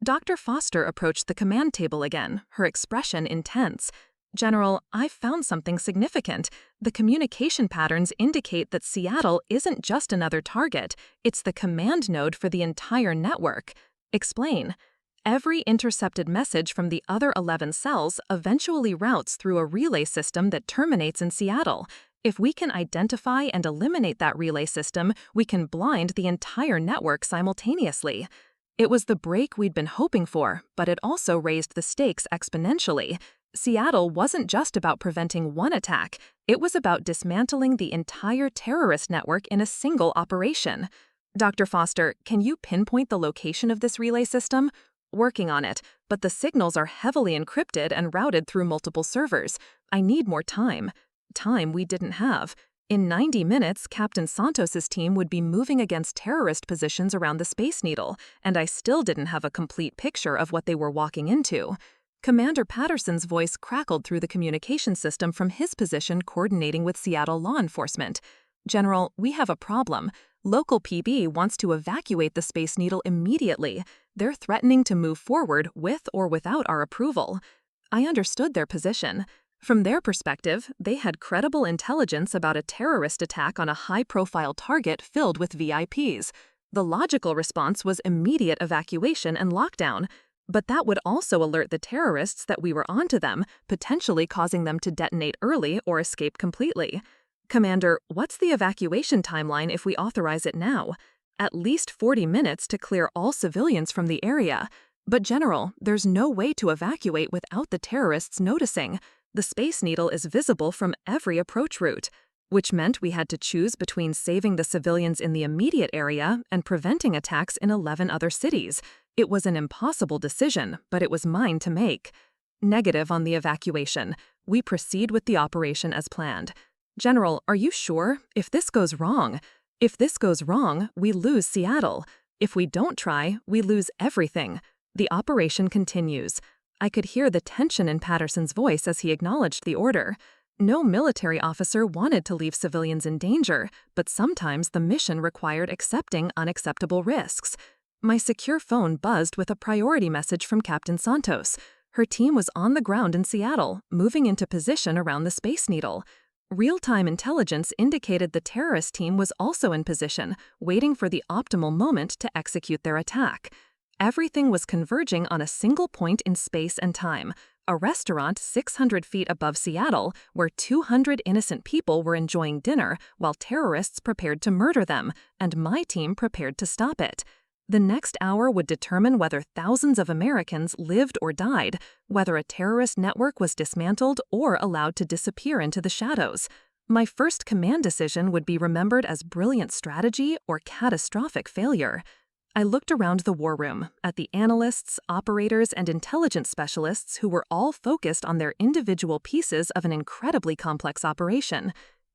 Dr. Foster approached the command table again, her expression intense. "General, I've found something significant. The communication patterns indicate that Seattle isn't just another target, it's the command node for the entire network." Explain. Every intercepted message from the other 11 cells eventually routes through a relay system that terminates in Seattle. If we can identify and eliminate that relay system, we can blind the entire network simultaneously. It was the break we'd been hoping for, but it also raised the stakes exponentially. Seattle wasn't just about preventing one attack, it was about dismantling the entire terrorist network in a single operation. Dr. Foster, can you pinpoint the location of this relay system? Working on it, but the signals are heavily encrypted and routed through multiple servers. I need more time. Time we didn't have. In 90 minutes, Captain Santos's team would be moving against terrorist positions around the Space Needle, and I still didn't have a complete picture of what they were walking into. Commander Patterson's voice crackled through the communication system from his position coordinating with Seattle law enforcement. "General, we have a problem. Local PB wants to evacuate the Space Needle immediately. They're threatening to move forward with or without our approval." I understood their position. From their perspective, they had credible intelligence about a terrorist attack on a high-profile target filled with VIPs. The logical response was immediate evacuation and lockdown, but that would also alert the terrorists that we were onto them, potentially causing them to detonate early or escape completely. "Commander, what's the evacuation timeline if we authorize it now?" "At least 40 minutes to clear all civilians from the area." "But General, there's no way to evacuate without the terrorists noticing. The Space Needle is visible from every approach route," which meant we had to choose between saving the civilians in the immediate area and preventing attacks in 11 other cities. It was an impossible decision, but it was mine to make. Negative on the evacuation. We proceed with the operation as planned. "General, are you sure? If this goes wrong, we lose Seattle. If we don't try, we lose everything." The operation continues. I could hear the tension in Patterson's voice as he acknowledged the order. No military officer wanted to leave civilians in danger, but sometimes the mission required accepting unacceptable risks. My secure phone buzzed with a priority message from Captain Santos. Her team was on the ground in Seattle, moving into position around the Space Needle. Real-time intelligence indicated the terrorist team was also in position, waiting for the optimal moment to execute their attack. Everything was converging on a single point in space and time, a restaurant 600 feet above Seattle where 200 innocent people were enjoying dinner while terrorists prepared to murder them, and my team prepared to stop it. The next hour would determine whether thousands of Americans lived or died, whether a terrorist network was dismantled or allowed to disappear into the shadows. My first command decision would be remembered as brilliant strategy or catastrophic failure. I looked around the war room, at the analysts, operators, and intelligence specialists who were all focused on their individual pieces of an incredibly complex operation.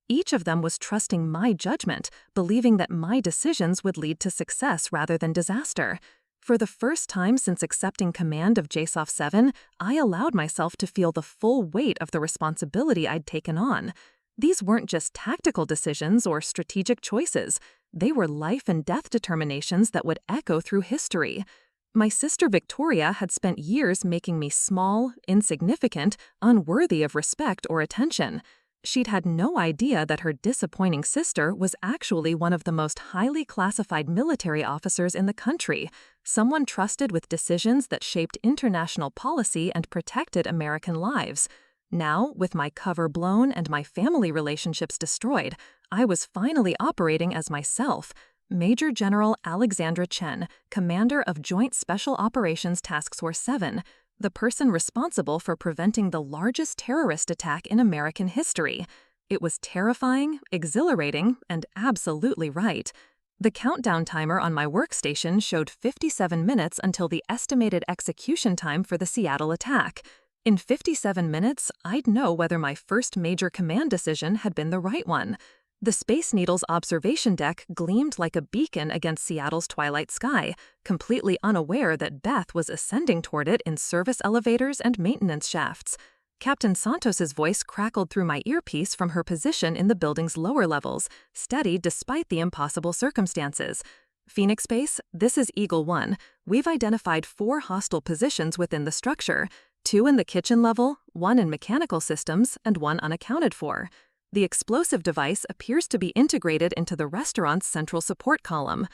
Each of them was trusting my judgment, believing that my decisions would lead to success rather than disaster. For the first time since accepting command of JSOF 7, I allowed myself to feel the full weight of the responsibility I'd taken on. These weren't just tactical decisions or strategic choices. They were life and death determinations that would echo through history. My sister Victoria had spent years making me small, insignificant, unworthy of respect or attention. She'd had no idea that her disappointing sister was actually one of the most highly classified military officers in the country, someone trusted with decisions that shaped international policy and protected American lives. Now, with my cover blown and my family relationships destroyed, I was finally operating as myself. Major General Alexandra Chen, commander of Joint Special Operations Task Force 7, the person responsible for preventing the largest terrorist attack in American history. It was terrifying, exhilarating, and absolutely right. The countdown timer on my workstation showed 57 minutes until the estimated execution time for the Seattle attack. In 57 minutes, I'd know whether my first major command decision had been the right one. The Space Needle's observation deck gleamed like a beacon against Seattle's twilight sky, completely unaware that Beth was ascending toward it in service elevators and maintenance shafts. Captain Santos's voice crackled through my earpiece from her position in the building's lower levels, steady despite the impossible circumstances. Phoenix Base, this is Eagle 1. We've identified 4 hostile positions within the structure, 2 in the kitchen level, 1 in mechanical systems, and 1 unaccounted for. The explosive device appears to be integrated into the restaurant's central support column.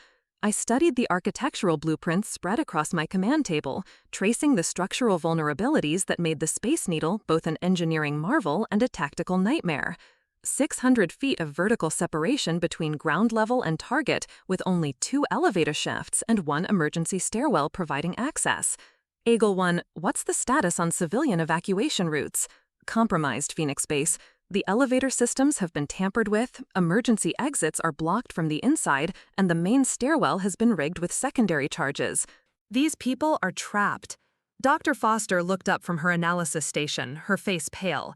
I studied the architectural blueprints spread across my command table, tracing the structural vulnerabilities that made the Space Needle both an engineering marvel and a tactical nightmare. 600 feet of vertical separation between ground level and target, with only 2 elevator shafts and 1 emergency stairwell providing access. Eagle 1, what's the status on civilian evacuation routes? Compromised, Phoenix Base. The elevator systems have been tampered with, emergency exits are blocked from the inside, and the main stairwell has been rigged with secondary charges. These people are trapped. Dr. Foster looked up from her analysis station, her face pale.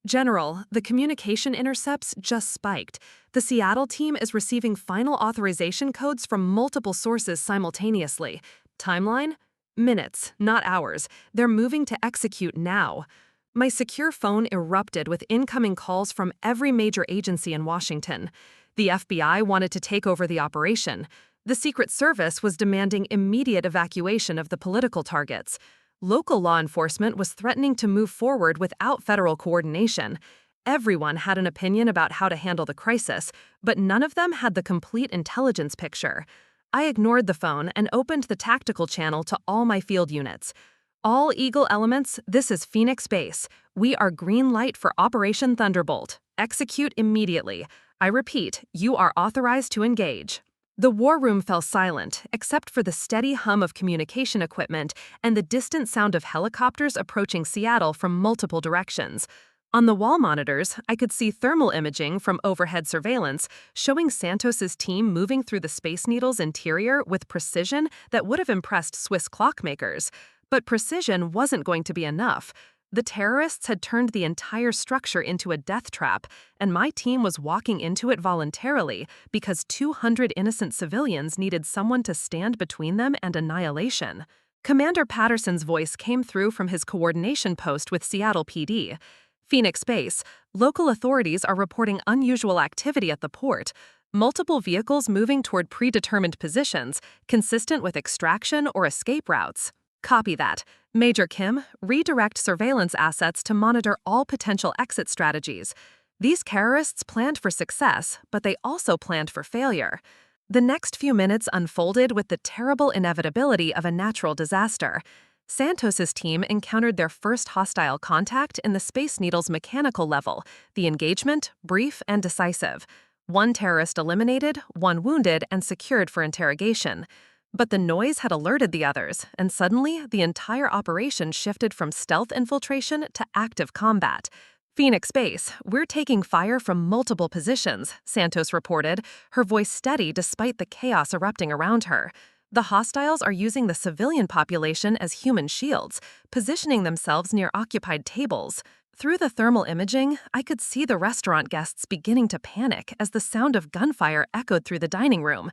General, the communication intercepts just spiked. The Seattle team is receiving final authorization codes from multiple sources simultaneously. Timeline? Minutes, not hours. They're moving to execute now. My secure phone erupted with incoming calls from every major agency in Washington. The FBI wanted to take over the operation. The Secret Service was demanding immediate evacuation of the political targets. Local law enforcement was threatening to move forward without federal coordination. Everyone had an opinion about how to handle the crisis, but none of them had the complete intelligence picture. I ignored the phone and opened the tactical channel to all my field units. All Eagle elements, this is Phoenix Base. We are green light for Operation Thunderbolt. Execute immediately. I repeat, you are authorized to engage. The war room fell silent, except for the steady hum of communication equipment and the distant sound of helicopters approaching Seattle from multiple directions. On the wall monitors, I could see thermal imaging from overhead surveillance showing Santos's team moving through the Space Needle's interior with precision that would have impressed Swiss clockmakers. But precision wasn't going to be enough. The terrorists had turned the entire structure into a death trap, and my team was walking into it voluntarily because 200 innocent civilians needed someone to stand between them and annihilation. Commander Patterson's voice came through from his coordination post with Seattle PD. Phoenix Base, local authorities are reporting unusual activity at the port. Multiple vehicles moving toward predetermined positions, consistent with extraction or escape routes. Copy that. Major Kim, redirect surveillance assets to monitor all potential exit strategies. These terrorists planned for success, but they also planned for failure. The next few minutes unfolded with the terrible inevitability of a natural disaster. Santos's team encountered their first hostile contact in the Space Needle's mechanical level, the engagement brief and decisive. 1 terrorist eliminated, 1 wounded, and secured for interrogation. But the noise had alerted the others, and suddenly the entire operation shifted from stealth infiltration to active combat. Phoenix Base, we're taking fire from multiple positions, Santos reported, her voice steady despite the chaos erupting around her. The hostiles are using the civilian population as human shields, positioning themselves near occupied tables. Through the thermal imaging, I could see the restaurant guests beginning to panic as the sound of gunfire echoed through the dining room.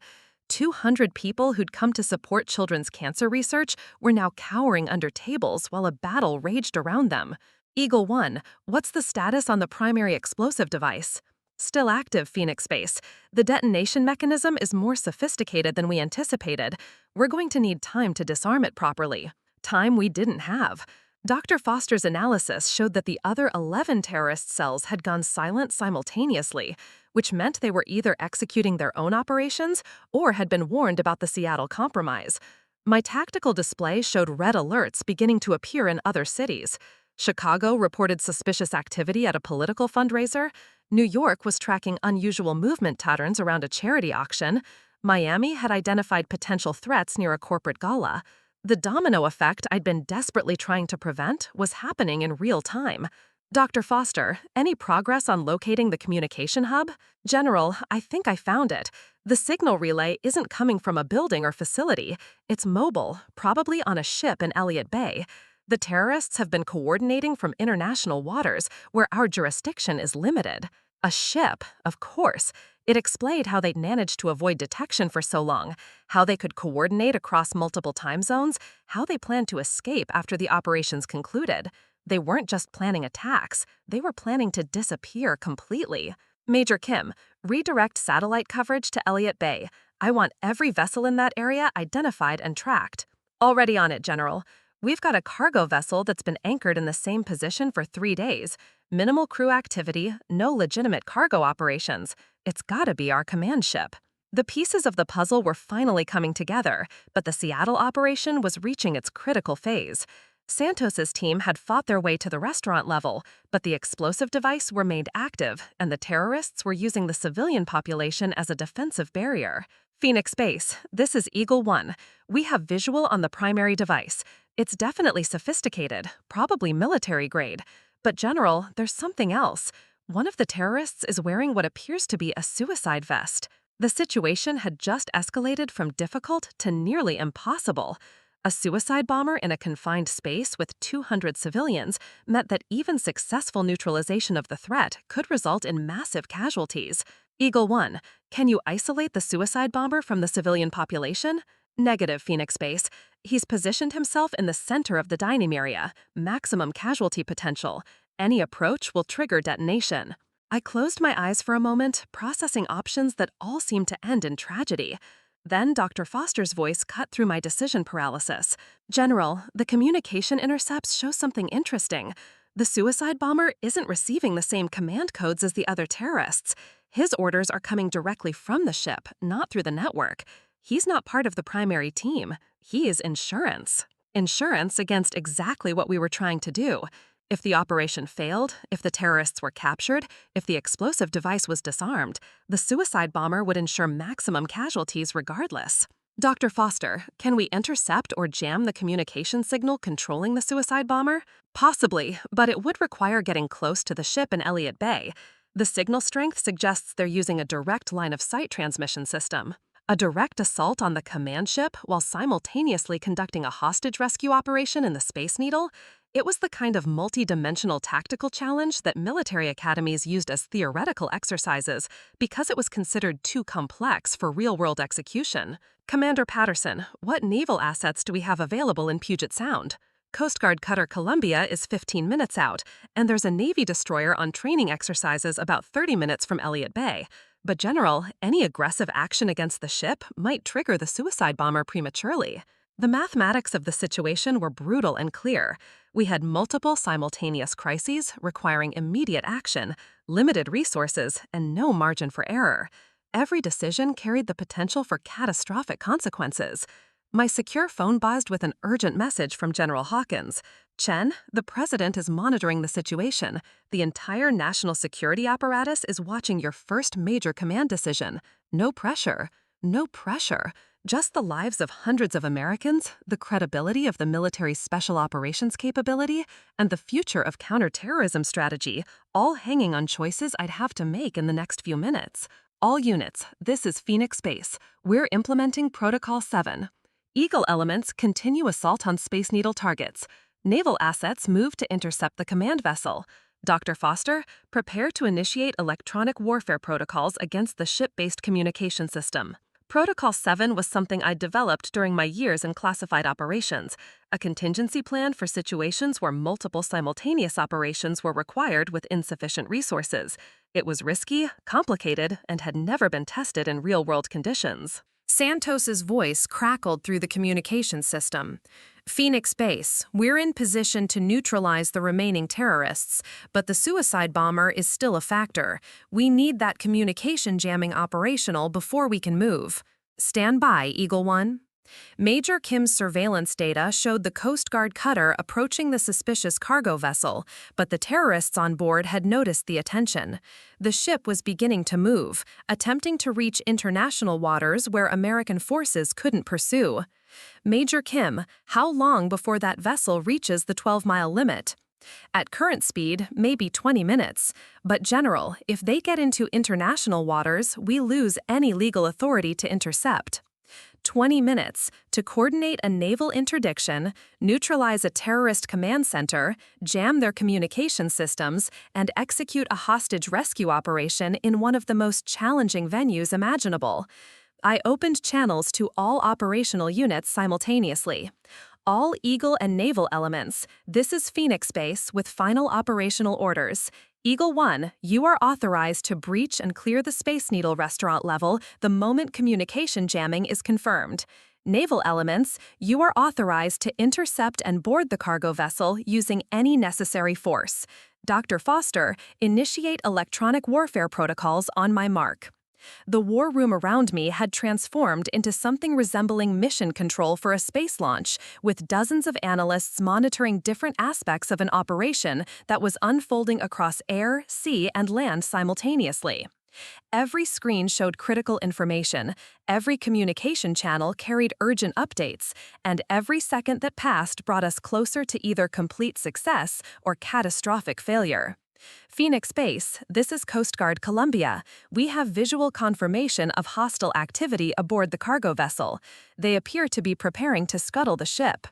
200 people who'd come to support children's cancer research were now cowering under tables while a battle raged around them. Eagle 1, what's the status on the primary explosive device? Still active, Phoenix Base. The detonation mechanism is more sophisticated than we anticipated. We're going to need time to disarm it properly. Time we didn't have. Dr. Foster's analysis showed that the other 11 terrorist cells had gone silent simultaneously, which meant they were either executing their own operations or had been warned about the Seattle compromise. My tactical display showed red alerts beginning to appear in other cities. Chicago reported suspicious activity at a political fundraiser. New York was tracking unusual movement patterns around a charity auction. Miami had identified potential threats near a corporate gala. The domino effect I'd been desperately trying to prevent was happening in real time. Dr. Foster, any progress on locating the communication hub? General, I think I found it. The signal relay isn't coming from a building or facility. It's mobile, probably on a ship in Elliott Bay. The terrorists have been coordinating from international waters where our jurisdiction is limited. A ship, of course. It explained how they'd managed to avoid detection for so long, how they could coordinate across multiple time zones, how they planned to escape after the operations concluded. They weren't just planning attacks, they were planning to disappear completely. Major Kim, redirect satellite coverage to Elliott Bay. I want every vessel in that area identified and tracked. Already on it, General. We've got a cargo vessel that's been anchored in the same position for 3 days. Minimal crew activity, no legitimate cargo operations. It's gotta be our command ship. The pieces of the puzzle were finally coming together, but the Seattle operation was reaching its critical phase. Santos's team had fought their way to the restaurant level, but the explosive device remained active, and the terrorists were using the civilian population as a defensive barrier. Phoenix Base, this is Eagle 1. We have visual on the primary device. It's definitely sophisticated, probably military grade. But General, there's something else. One of the terrorists is wearing what appears to be a suicide vest. The situation had just escalated from difficult to nearly impossible. A suicide bomber in a confined space with 200 civilians meant that even successful neutralization of the threat could result in massive casualties. Eagle 1, can you isolate the suicide bomber from the civilian population? Negative, Phoenix Base. He's positioned himself in the center of the dining area, maximum casualty potential. Any approach will trigger detonation. I closed my eyes for a moment, processing options that all seemed to end in tragedy. Then Dr. Foster's voice cut through my decision paralysis. General, the communication intercepts show something interesting. The suicide bomber isn't receiving the same command codes as the other terrorists. His orders are coming directly from the ship, not through the network. He's not part of the primary team. He is insurance. Insurance against exactly what we were trying to do. If the operation failed, if the terrorists were captured, if the explosive device was disarmed, the suicide bomber would ensure maximum casualties regardless. Dr. Foster, can we intercept or jam the communication signal controlling the suicide bomber? Possibly, but it would require getting close to the ship in Elliott Bay. The signal strength suggests they're using a direct line-of-sight transmission system. A direct assault on the command ship while simultaneously conducting a hostage rescue operation in the Space Needle? It was the kind of multi-dimensional tactical challenge that military academies used as theoretical exercises because it was considered too complex for real-world execution. Commander Patterson, what naval assets do we have available in Puget Sound? Coast Guard cutter Columbia is 15 minutes out, and there's a Navy destroyer on training exercises about 30 minutes from Elliott Bay. But General, any aggressive action against the ship might trigger the suicide bomber prematurely. The mathematics of the situation were brutal and clear. We had multiple simultaneous crises requiring immediate action, limited resources, and no margin for error. Every decision carried the potential for catastrophic consequences. My secure phone buzzed with an urgent message from General Hawkins. Chen, the president is monitoring the situation. The entire national security apparatus is watching your first major command decision. No pressure. No pressure. Just the lives of hundreds of Americans, the credibility of the military's special operations capability, and the future of counter-terrorism strategy, all hanging on choices I'd have to make in the next few minutes. All units, this is Phoenix Base. We're implementing Protocol 7. Eagle elements continue assault on Space Needle targets. Naval assets move to intercept the command vessel. Dr. Foster, prepare to initiate electronic warfare protocols against the ship-based communication system. Protocol 7 was something I developed during my years in classified operations, a contingency plan for situations where multiple simultaneous operations were required with insufficient resources. It was risky, complicated, and had never been tested in real-world conditions. Santos's voice crackled through the communication system. Phoenix Base, we're in position to neutralize the remaining terrorists, but the suicide bomber is still a factor. We need that communication jamming operational before we can move. Stand by, Eagle 1. Major Kim's surveillance data showed the Coast Guard cutter approaching the suspicious cargo vessel, but the terrorists on board had noticed the attention. The ship was beginning to move, attempting to reach international waters where American forces couldn't pursue. Major Kim, how long before that vessel reaches the 12-mile limit? At current speed, maybe 20 minutes. But General, if they get into international waters, we lose any legal authority to intercept. 20 minutes to coordinate a naval interdiction, neutralize a terrorist command center, jam their communication systems, and execute a hostage rescue operation in one of the most challenging venues imaginable. I opened channels to all operational units simultaneously. All Eagle and Naval elements, this is Phoenix Base with final operational orders. Eagle 1, you are authorized to breach and clear the Space Needle restaurant level the moment communication jamming is confirmed. Naval elements, you are authorized to intercept and board the cargo vessel using any necessary force. Dr. Foster, initiate electronic warfare protocols on my mark. The war room around me had transformed into something resembling mission control for a space launch, with dozens of analysts monitoring different aspects of an operation that was unfolding across air, sea, and land simultaneously. Every screen showed critical information, every communication channel carried urgent updates, and every second that passed brought us closer to either complete success or catastrophic failure. Phoenix Base, this is Coast Guard Columbia. We have visual confirmation of hostile activity aboard the cargo vessel. They appear to be preparing to scuttle the ship.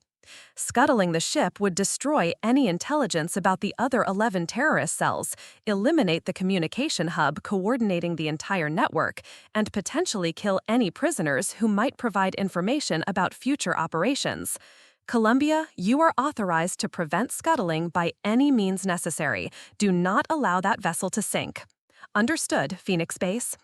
Scuttling the ship would destroy any intelligence about the other 11 terrorist cells, eliminate the communication hub coordinating the entire network, and potentially kill any prisoners who might provide information about future operations. Columbia, you are authorized to prevent scuttling by any means necessary. Do not allow that vessel to sink. Understood, Phoenix Base.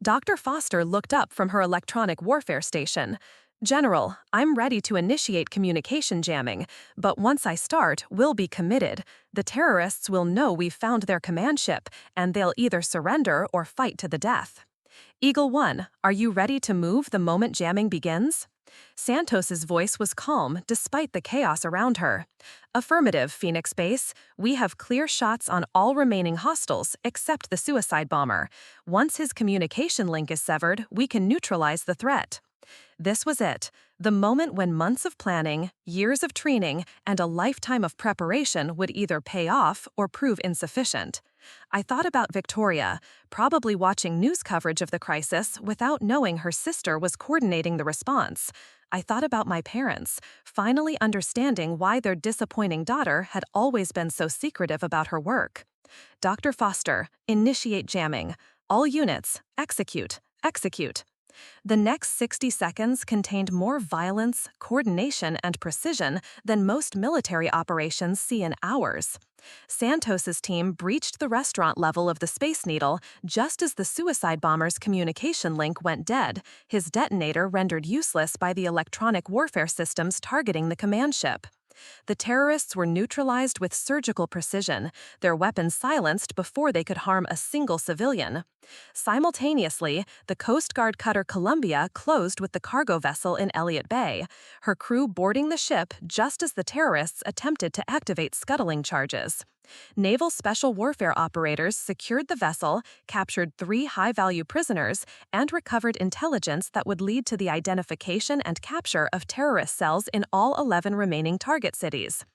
Dr. Foster looked up from her electronic warfare station. General, I'm ready to initiate communication jamming, but once I start, we'll be committed. The terrorists will know we've found their command ship, and they'll either surrender or fight to the death. Eagle 1, are you ready to move the moment jamming begins? Santos's voice was calm despite the chaos around her. Affirmative, Phoenix Base. We have clear shots on all remaining hostiles except the suicide bomber. Once his communication link is severed, we can neutralize the threat. This was it, the moment when months of planning, years of training, and a lifetime of preparation would either pay off or prove insufficient. I thought about Victoria, probably watching news coverage of the crisis without knowing her sister was coordinating the response. I thought about my parents, finally understanding why their disappointing daughter had always been so secretive about her work. Dr. Foster, initiate jamming. All units, execute, execute. The next 60 seconds contained more violence, coordination, and precision than most military operations see in hours. Santos's team breached the restaurant level of the Space Needle just as the suicide bomber's communication link went dead, his detonator rendered useless by the electronic warfare systems targeting the command ship. The terrorists were neutralized with surgical precision, their weapons silenced before they could harm a single civilian. Simultaneously, the Coast Guard cutter Columbia closed with the cargo vessel in Elliott Bay, her crew boarding the ship just as the terrorists attempted to activate scuttling charges. Naval Special Warfare operators secured the vessel, captured 3 high-value prisoners, and recovered intelligence that would lead to the identification and capture of terrorist cells in all 11 remaining target cities.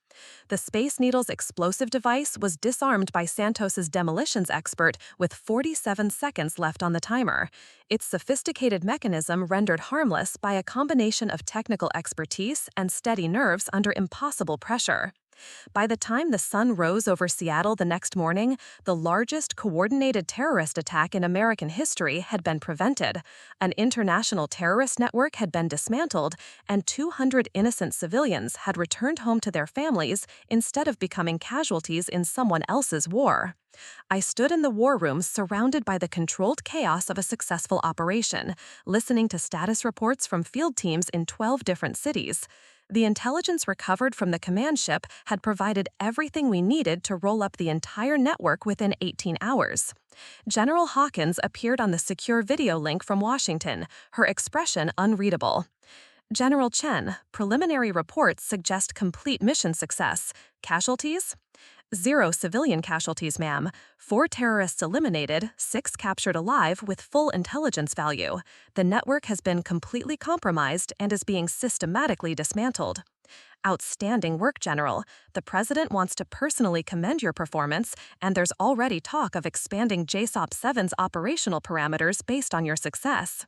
The Space Needle's explosive device was disarmed by Santos's demolitions expert with 47 seconds left on the timer, its sophisticated mechanism rendered harmless by a combination of technical expertise and steady nerves under impossible pressure. By the time the sun rose over Seattle the next morning, the largest coordinated terrorist attack in American history had been prevented, an international terrorist network had been dismantled, and 200 innocent civilians had returned home to their families instead of becoming casualties in someone else's war. I stood in the war room surrounded by the controlled chaos of a successful operation, listening to status reports from field teams in 12 different cities. The intelligence recovered from the command ship had provided everything we needed to roll up the entire network within 18 hours. General Hawkins appeared on the secure video link from Washington, her expression unreadable. General Chen, preliminary reports suggest complete mission success. Casualties? 0 civilian casualties, ma'am. 4 terrorists eliminated, 6 captured alive with full intelligence value. The network has been completely compromised and is being systematically dismantled. Outstanding work, General. The President wants to personally commend your performance, and there's already talk of expanding JSOP 7's operational parameters based on your success.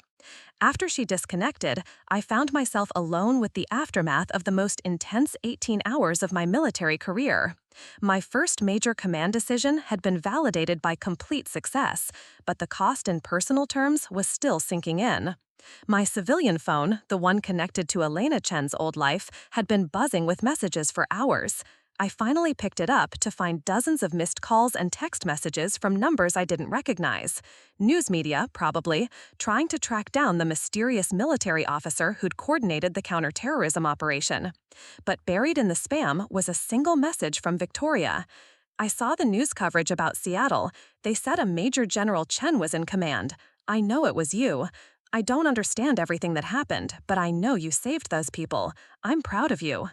After she disconnected, I found myself alone with the aftermath of the most intense 18 hours of my military career. My first major command decision had been validated by complete success, but the cost in personal terms was still sinking in. My civilian phone, the one connected to Elena Chen's old life, had been buzzing with messages for hours. I finally picked it up to find dozens of missed calls and text messages from numbers I didn't recognize. News media, probably, trying to track down the mysterious military officer who'd coordinated the counter-terrorism operation. But buried in the spam was a single message from Victoria. I saw the news coverage about Seattle. They said a Major General Chen was in command. I know it was you. I don't understand everything that happened, but I know you saved those people. I'm proud of you.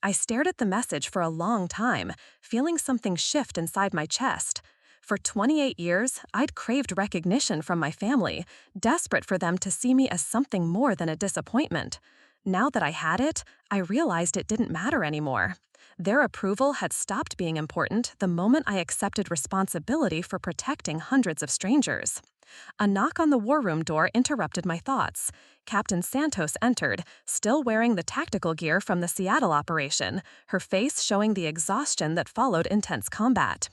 I stared at the message for a long time, feeling something shift inside my chest. For 28 years, I'd craved recognition from my family, desperate for them to see me as something more than a disappointment. Now that I had it, I realized it didn't matter anymore. Their approval had stopped being important the moment I accepted responsibility for protecting hundreds of strangers. A knock on the war room door interrupted my thoughts. Captain Santos entered, still wearing the tactical gear from the Seattle operation, her face showing the exhaustion that followed intense combat.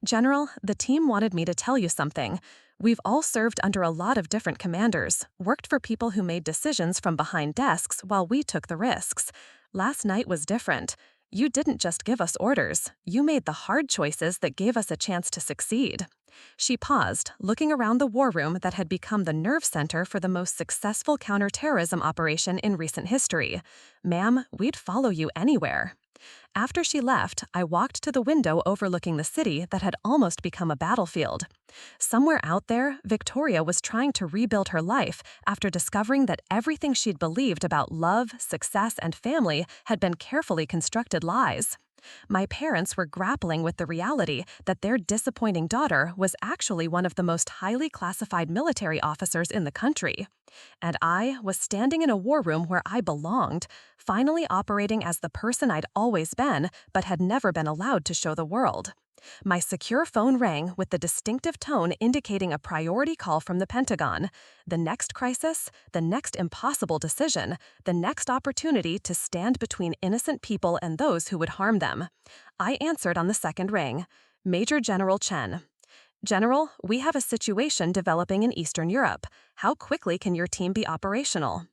General, the team wanted me to tell you something. We've all served under a lot of different commanders, worked for people who made decisions from behind desks while we took the risks. Last night was different. You didn't just give us orders, you made the hard choices that gave us a chance to succeed. She paused, looking around the war room that had become the nerve center for the most successful counter-terrorism operation in recent history. Ma'am, we'd follow you anywhere. After she left, I walked to the window overlooking the city that had almost become a battlefield. Somewhere out there, Victoria was trying to rebuild her life after discovering that everything she'd believed about love, success, and family had been carefully constructed lies. My parents were grappling with the reality that their disappointing daughter was actually one of the most highly classified military officers in the country. And I was standing in a war room where I belonged, finally operating as the person I'd always been but had never been allowed to show the world. My secure phone rang with the distinctive tone indicating a priority call from the Pentagon. The next crisis, the next impossible decision, the next opportunity to stand between innocent people and those who would harm them. I answered on the second ring. Major General Chen. General, we have a situation developing in Eastern Europe. How quickly can your team be operational?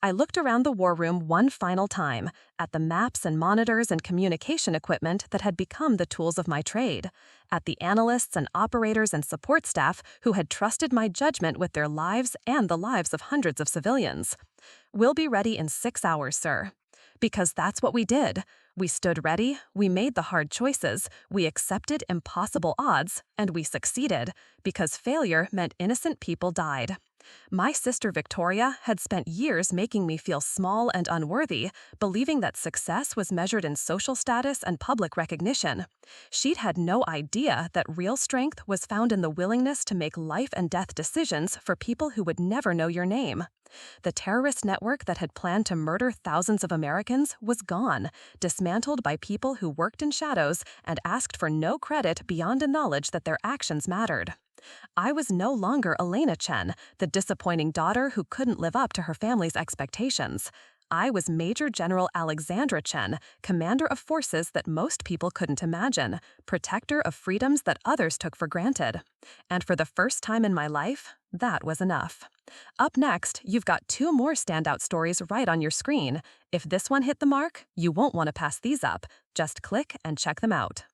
I looked around the war room one final time, at the maps and monitors and communication equipment that had become the tools of my trade, at the analysts and operators and support staff who had trusted my judgment with their lives and the lives of hundreds of civilians. We'll be ready in 6 hours, sir. Because that's what we did. We stood ready, we made the hard choices, we accepted impossible odds, and we succeeded, because failure meant innocent people died. My sister Victoria had spent years making me feel small and unworthy, believing that success was measured in social status and public recognition. She'd had no idea that real strength was found in the willingness to make life and death decisions for people who would never know your name. The terrorist network that had planned to murder thousands of Americans was gone, dismantled by people who worked in shadows and asked for no credit beyond a knowledge that their actions mattered. I was no longer Elena Chen, the disappointing daughter who couldn't live up to her family's expectations. I was Major General Alexandra Chen, commander of forces that most people couldn't imagine, protector of freedoms that others took for granted. And for the first time in my life, that was enough. Up next, you've got 2 more standout stories right on your screen. If this one hit the mark, you won't want to pass these up. Just click and check them out.